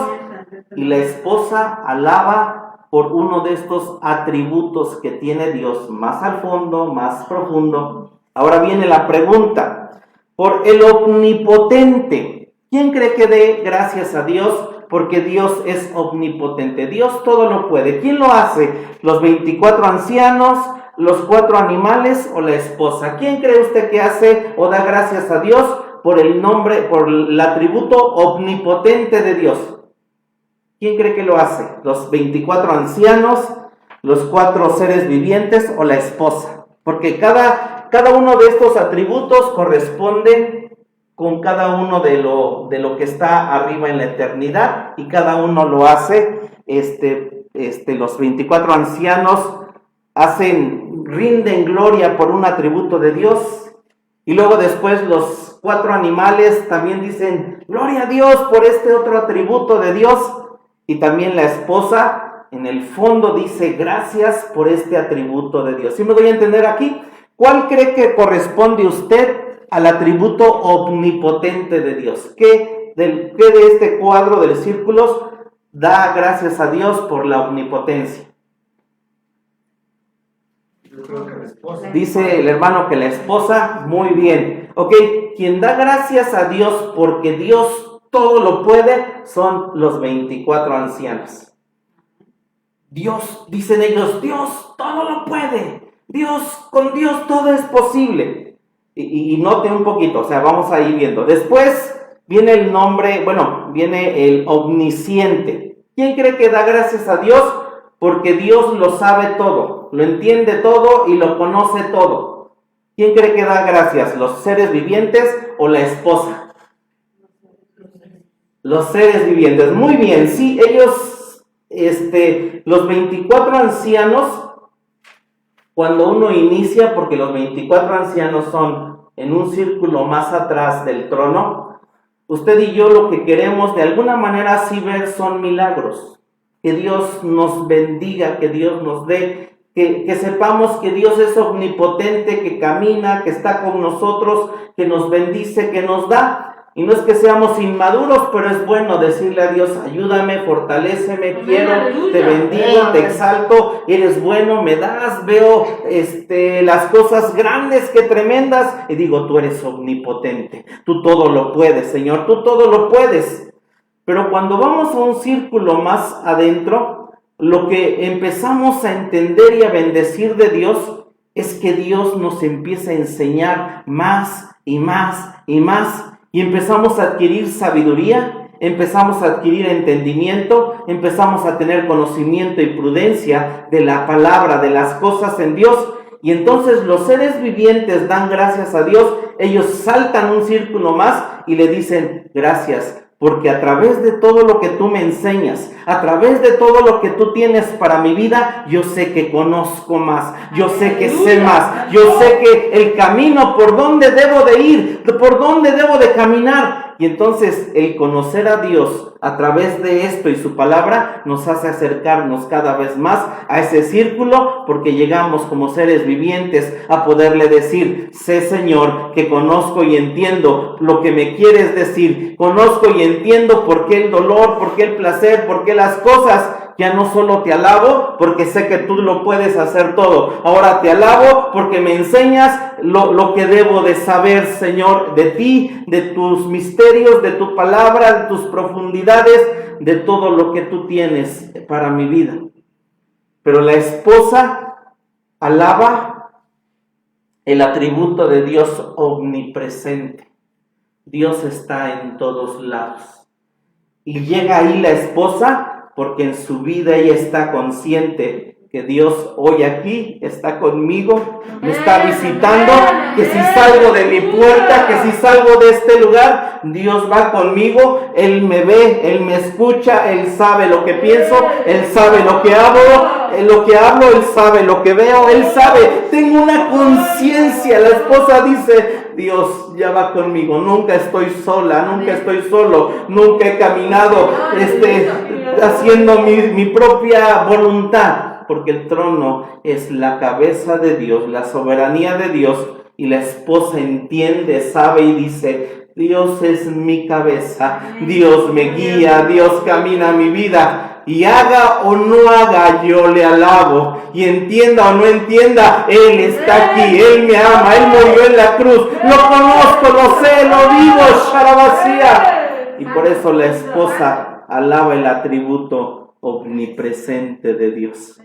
Y la esposa alaba por uno de estos atributos que tiene Dios más al fondo, más profundo. Ahora viene la pregunta, por el omnipotente, ¿quién cree que dé gracias a Dios? Porque Dios es omnipotente, Dios todo lo puede. ¿Quién lo hace? ¿Los 24 ancianos, los 4 animales o la esposa? ¿Quién cree usted que hace o da gracias a Dios por el nombre, por el atributo omnipotente de Dios? ¿Quién cree que lo hace? ¿Los 24 ancianos, los 4 seres vivientes o la esposa? Porque cada uno de estos atributos corresponde con cada uno de lo que está arriba en la eternidad, y cada uno lo hace. Los 24 ancianos rinden gloria por un atributo de Dios, y luego después los 4 animales también dicen gloria a Dios por este otro atributo de Dios, y también la esposa en el fondo dice gracias por este atributo de Dios. ¿Sí me doy a entender aquí? ¿Cuál cree que corresponde usted al atributo omnipotente de Dios? ¿Qué de este cuadro de los círculos da gracias a Dios por la omnipotencia? Yo creo que la esposa. Dice el hermano que la esposa, muy bien. Ok, quien da gracias a Dios porque Dios todo lo puede son los 24 ancianos. Dios, dicen ellos, Dios todo lo puede. Con Dios todo es posible. Y note un poquito, o sea, vamos a ir viendo. Después viene viene el omnisciente. ¿Quién cree que da gracias a Dios? Porque Dios lo sabe todo, lo entiende todo y lo conoce todo. ¿Quién cree que da gracias? ¿Los seres vivientes o la esposa? Los seres vivientes. Muy bien, sí, ellos, los 24 ancianos, cuando uno inicia, porque los 24 ancianos son en un círculo más atrás del trono, usted y yo lo que queremos de alguna manera sí ver son milagros. que Dios nos bendiga, que Dios nos dé, que sepamos que Dios es omnipotente, que camina, que está con nosotros, que nos bendice, que nos da. Y no es que seamos inmaduros, pero es bueno decirle a Dios, ayúdame, fortaléceme, quiero, te bendigo, te exalto, eres bueno, me das, veo las cosas grandes, que tremendas, y digo, tú eres omnipotente, tú todo lo puedes, Señor, tú todo lo puedes. Pero cuando vamos a un círculo más adentro, lo que empezamos a entender y a bendecir de Dios es que Dios nos empieza a enseñar más y más y más. Y empezamos a adquirir sabiduría, empezamos a adquirir entendimiento, empezamos a tener conocimiento y prudencia de la palabra, de las cosas en Dios. Y entonces los seres vivientes dan gracias a Dios, ellos saltan un círculo más y le dicen gracias. Porque a través de todo lo que tú me enseñas, a través de todo lo que tú tienes para mi vida, yo sé que conozco más, yo sé que sé más, yo sé que el camino por donde debo de ir, por donde debo de caminar. Y entonces el conocer a Dios a través de esto y su palabra nos hace acercarnos cada vez más a ese círculo, porque llegamos como seres vivientes a poderle decir, sé Señor que conozco y entiendo lo que me quieres decir, conozco y entiendo por qué el dolor, por qué el placer, por qué las cosas. Ya no solo te alabo porque sé que tú lo puedes hacer todo. Ahora te alabo porque me enseñas lo que debo de saber, Señor, de ti, de tus misterios, de tu palabra, de tus profundidades, de todo lo que tú tienes para mi vida. Pero la esposa alaba el atributo de Dios omnipresente. Dios está en todos lados. Y llega ahí la esposa porque en su vida ella está consciente que Dios hoy aquí está conmigo, me está visitando, que si salgo de mi puerta, que si salgo de este lugar, Dios va conmigo, Él me ve, Él me escucha, Él sabe lo que pienso, Él sabe lo que hablo, Él sabe lo que veo, Él sabe, tengo una conciencia. La esposa dice, Dios ya va conmigo, nunca estoy sola, nunca estoy solo, nunca he caminado haciendo mi propia voluntad, porque el trono es la cabeza de Dios, la soberanía de Dios, y la esposa entiende, sabe y dice, Dios es mi cabeza, Dios me guía, Dios camina mi vida, y haga o no haga, yo le alabo, y entienda o no entienda, Él está aquí, Él me ama, Él murió en la cruz, lo conozco, lo sé, lo vivo, Sharabasía. Y por eso la esposa alaba el atributo omnipresente de Dios.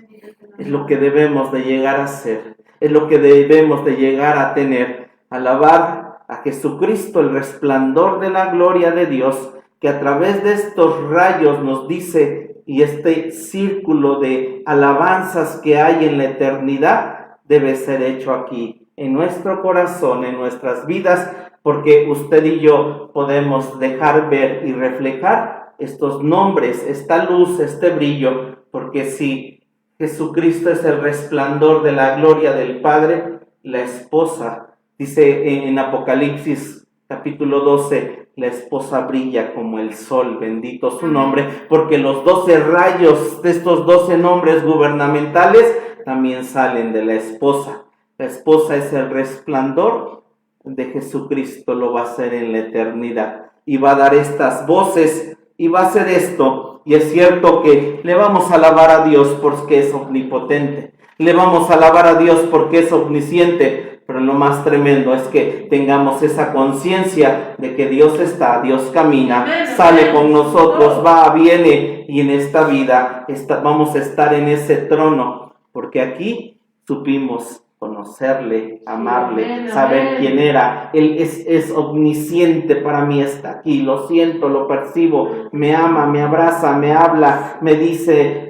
Es lo que debemos de llegar a ser, es lo que debemos de llegar a tener, alabar a Jesucristo, el resplandor de la gloria de Dios, que a través de estos rayos nos dice, y este círculo de alabanzas que hay en la eternidad debe ser hecho aquí, en nuestro corazón, en nuestras vidas, porque usted y yo podemos dejar ver y reflejar estos nombres, esta luz, este brillo, porque si Jesucristo es el resplandor de la gloria del Padre, la esposa, dice en Apocalipsis capítulo 12, la esposa brilla como el sol, bendito su nombre, porque los 12 rayos de estos 12 nombres gubernamentales también salen de la esposa. La esposa es el resplandor de Jesucristo, lo va a hacer en la eternidad, y va a dar estas voces, y va a hacer esto. Y es cierto que le vamos a alabar a Dios porque es omnipotente, le vamos a alabar a Dios porque es omnisciente, pero lo más tremendo es que tengamos esa conciencia de que Dios está, Dios camina, sale con nosotros, va, viene, y en esta vida vamos a estar en ese trono, porque aquí supimos conocerle, amarle, saber quién era. Él es omnisciente para mí, está aquí, lo siento, lo percibo, me ama, me abraza, me habla, me dice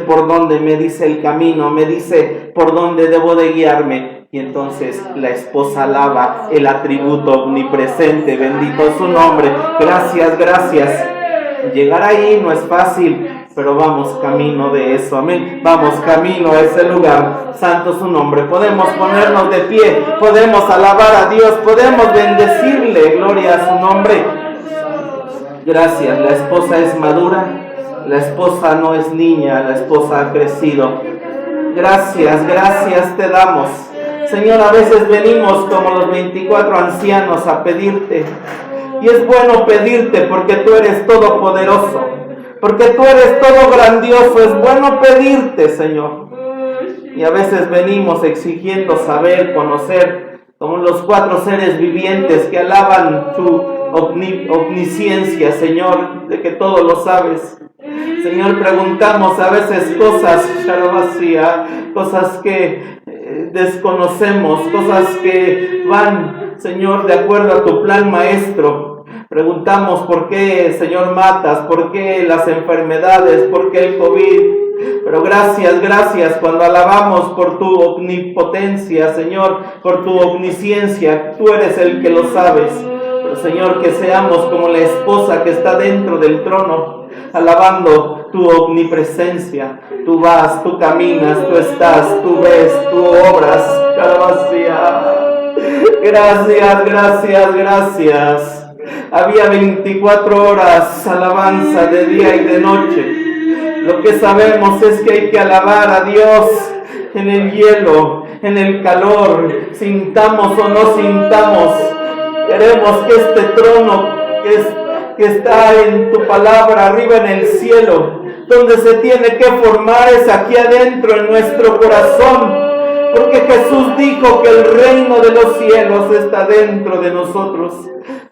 por dónde, me dice el camino, me dice por dónde debo de guiarme. Y entonces la esposa alaba el atributo omnipresente, bendito es su nombre. Gracias, gracias. Llegar ahí no es fácil, pero vamos camino de eso, amén. Vamos camino a ese lugar, santo su nombre. Podemos ponernos de pie, podemos alabar a Dios, podemos bendecirle, gloria a su nombre. Gracias, la esposa es madura, La esposa no es niña, la esposa ha crecido. Gracias, gracias te damos. Señor, a veces venimos como los 24 ancianos a pedirte. Y es bueno pedirte porque tú eres todopoderoso, porque tú eres todo grandioso. Es bueno pedirte, Señor. Y a veces venimos exigiendo saber, conocer, como los 4 seres vivientes que alaban tu omnisciencia, Señor, de que todo lo sabes. Señor, preguntamos a veces cosas, cosas que desconocemos, cosas que van, Señor, de acuerdo a tu plan maestro. Preguntamos por qué, Señor, matas, por qué las enfermedades, por qué el COVID. Pero gracias, gracias cuando alabamos por tu omnipotencia, Señor, por tu omnisciencia. Tú eres el que lo sabes. Pero, Señor, que seamos como la esposa que está dentro del trono, alabando tu omnipresencia. Tú vas, tú caminas, tú estás, tú ves, tú obras. Gracias, gracias, gracias. Había 24 horas alabanza de día y de noche. Lo que sabemos es que hay que alabar a Dios en el hielo, en el calor, sintamos o no sintamos. Queremos que este trono que está en tu palabra arriba en el cielo, donde se tiene que formar, es aquí adentro en nuestro corazón. Porque Jesús dijo que el reino de los cielos está dentro de nosotros.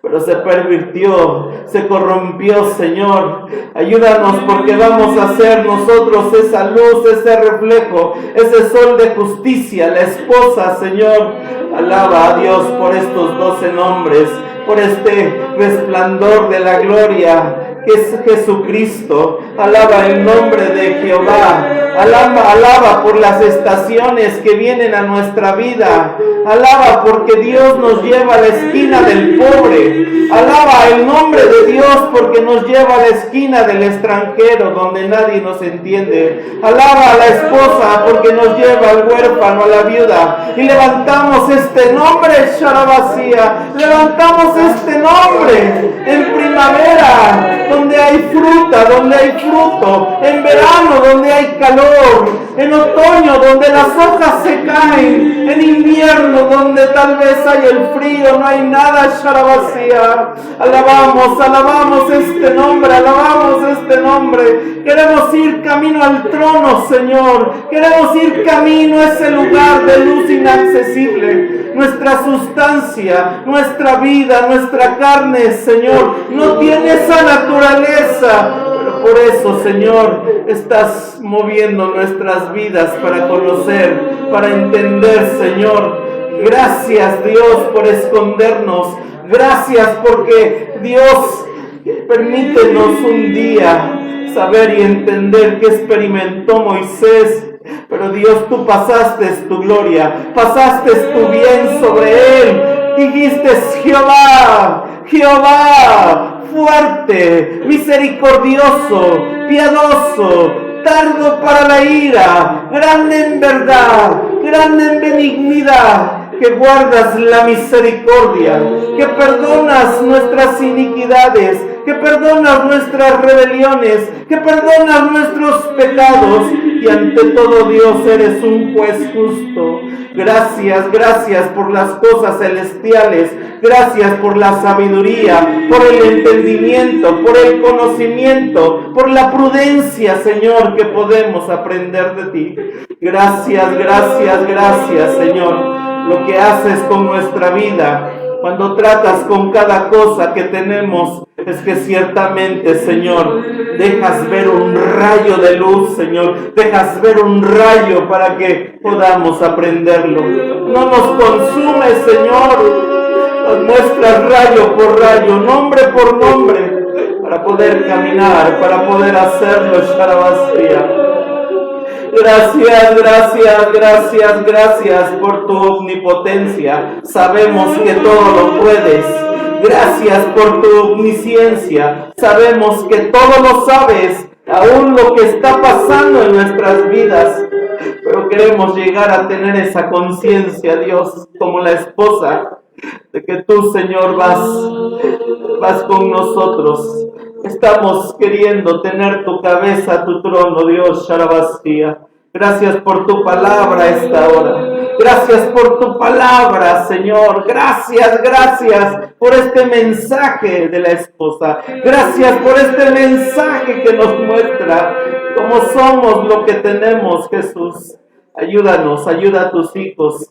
Pero se pervirtió, se corrompió, Señor. Ayúdanos porque vamos a ser nosotros esa luz, ese reflejo, ese sol de justicia, la esposa, Señor. Alaba a Dios por estos 12 nombres, por este resplandor de la gloria que es Jesucristo. Alaba el nombre de Jehová. Alaba por las estaciones que vienen a nuestra vida. Alaba porque Dios nos lleva a la esquina del pobre. Alaba el nombre de Dios porque nos lleva a la esquina del extranjero donde nadie nos entiende. Alaba a la esposa porque nos lleva al huérfano, a la viuda. Y levantamos este nombre, Sharabasía. Levantamos este nombre en primavera, donde hay fruta, donde hay fruto, en verano, donde hay calor, en otoño, donde las hojas se caen, en invierno, donde tal vez hay el frío, no hay nada, Sharabasía. Alabamos este nombre, alabamos este nombre. Queremos ir camino al trono, Señor. Queremos ir camino a ese lugar de luz inaccesible. Nuestra sustancia, nuestra vida, nuestra carne, Señor, no tiene esa naturaleza. Pero por eso, Señor, estás moviendo nuestras vidas para conocer, para entender, Señor. Gracias, Dios, por escondernos. Gracias porque, Dios, permítenos un día saber y entender qué experimentó Moisés. Pero Dios, tú pasaste tu gloria, pasaste tu bien sobre él. Dijiste, Jehová, Jehová, fuerte, misericordioso, piadoso, tardo para la ira, grande en verdad, grande en benignidad, que guardas la misericordia, que perdonas nuestras iniquidades, que perdonas nuestras rebeliones, que perdonas nuestros pecados, y ante todo, Dios, eres un juez justo. Gracias, gracias por las cosas celestiales, gracias por la sabiduría, por el entendimiento, por el conocimiento, por la prudencia, Señor, que podemos aprender de ti. Gracias, gracias, gracias, Señor. Lo que haces con nuestra vida, cuando tratas con cada cosa que tenemos, es que ciertamente, Señor, dejas ver un rayo de luz, Señor, dejas ver un rayo para que podamos aprenderlo. No nos consume, Señor, nos muestras rayo por rayo, nombre por nombre, para poder caminar, para poder hacerlo, Sharabasía. Gracias, gracias, gracias, gracias por tu omnipotencia. Sabemos que todo lo puedes. Gracias por tu omnisciencia. Sabemos que todo lo sabes, aún lo que está pasando en nuestras vidas. Pero queremos llegar a tener esa conciencia, Dios, como la esposa, de que tú, Señor, vas con nosotros. Estamos queriendo tener tu cabeza, tu trono, Dios, Sharabastía. Gracias por tu palabra a esta hora. Gracias por tu palabra, Señor. Gracias por este mensaje de la esposa. Gracias por este mensaje que nos muestra cómo somos lo que tenemos, Jesús. Ayúdanos, ayuda a tus hijos.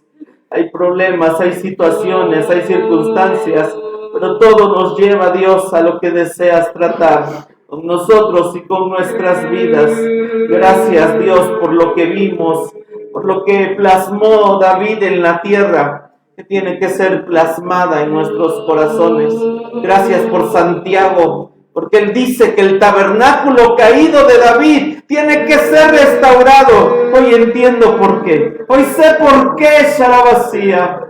Hay problemas, hay situaciones, hay circunstancias, pero todo nos lleva, Dios, a lo que deseas tratar con nosotros y con nuestras vidas. Gracias, Dios, por lo que vimos, por lo que plasmó David en la tierra, que tiene que ser plasmada en nuestros corazones. Gracias por Santiago, porque él dice que el tabernáculo caído de David tiene que ser restaurado. Hoy entiendo por qué. Hoy sé por qué Sharabastía,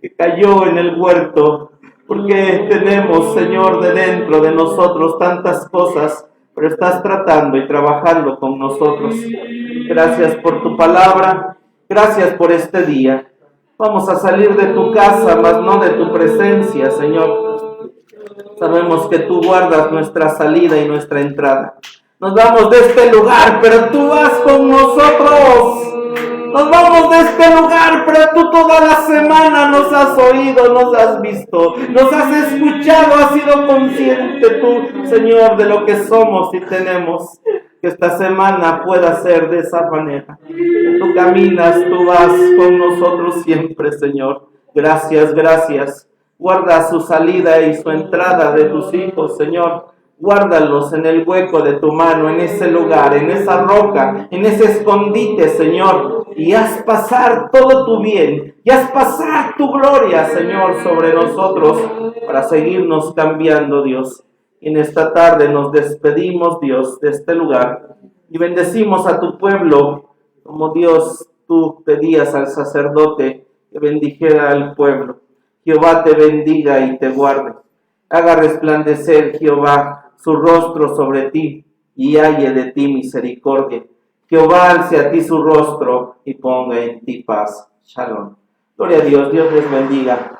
que cayó en el huerto. Porque tenemos, Señor, de dentro de nosotros tantas cosas, pero estás tratando y trabajando con nosotros. Gracias por tu palabra, gracias por este día. Vamos a salir de tu casa, mas no de tu presencia, Señor. Sabemos que tú guardas nuestra salida y nuestra entrada. Nos vamos de este lugar, pero tú vas con nosotros. Nos vamos de este lugar, pero tú toda la semana nos has oído, nos has visto, nos has escuchado, has sido consciente tú, Señor, de lo que somos y tenemos. Que esta semana pueda ser de esa manera. Tú caminas, tú vas con nosotros siempre, Señor. Gracias. Guarda su salida y su entrada de tus hijos, Señor. Guárdalos en el hueco de tu mano, en ese lugar, en esa roca, en ese escondite, Señor. Y haz pasar todo tu bien, y haz pasar tu gloria, Señor, sobre nosotros, para seguirnos cambiando, Dios. Y en esta tarde nos despedimos, Dios, de este lugar, y bendecimos a tu pueblo, como Dios, tú pedías al sacerdote que bendijera al pueblo. Jehová te bendiga y te guarde. Haga resplandecer, Jehová, su rostro sobre ti, y halle de ti misericordia. Jehová alce a ti su rostro y ponga en ti paz. Shalom. Gloria a Dios, Dios les bendiga.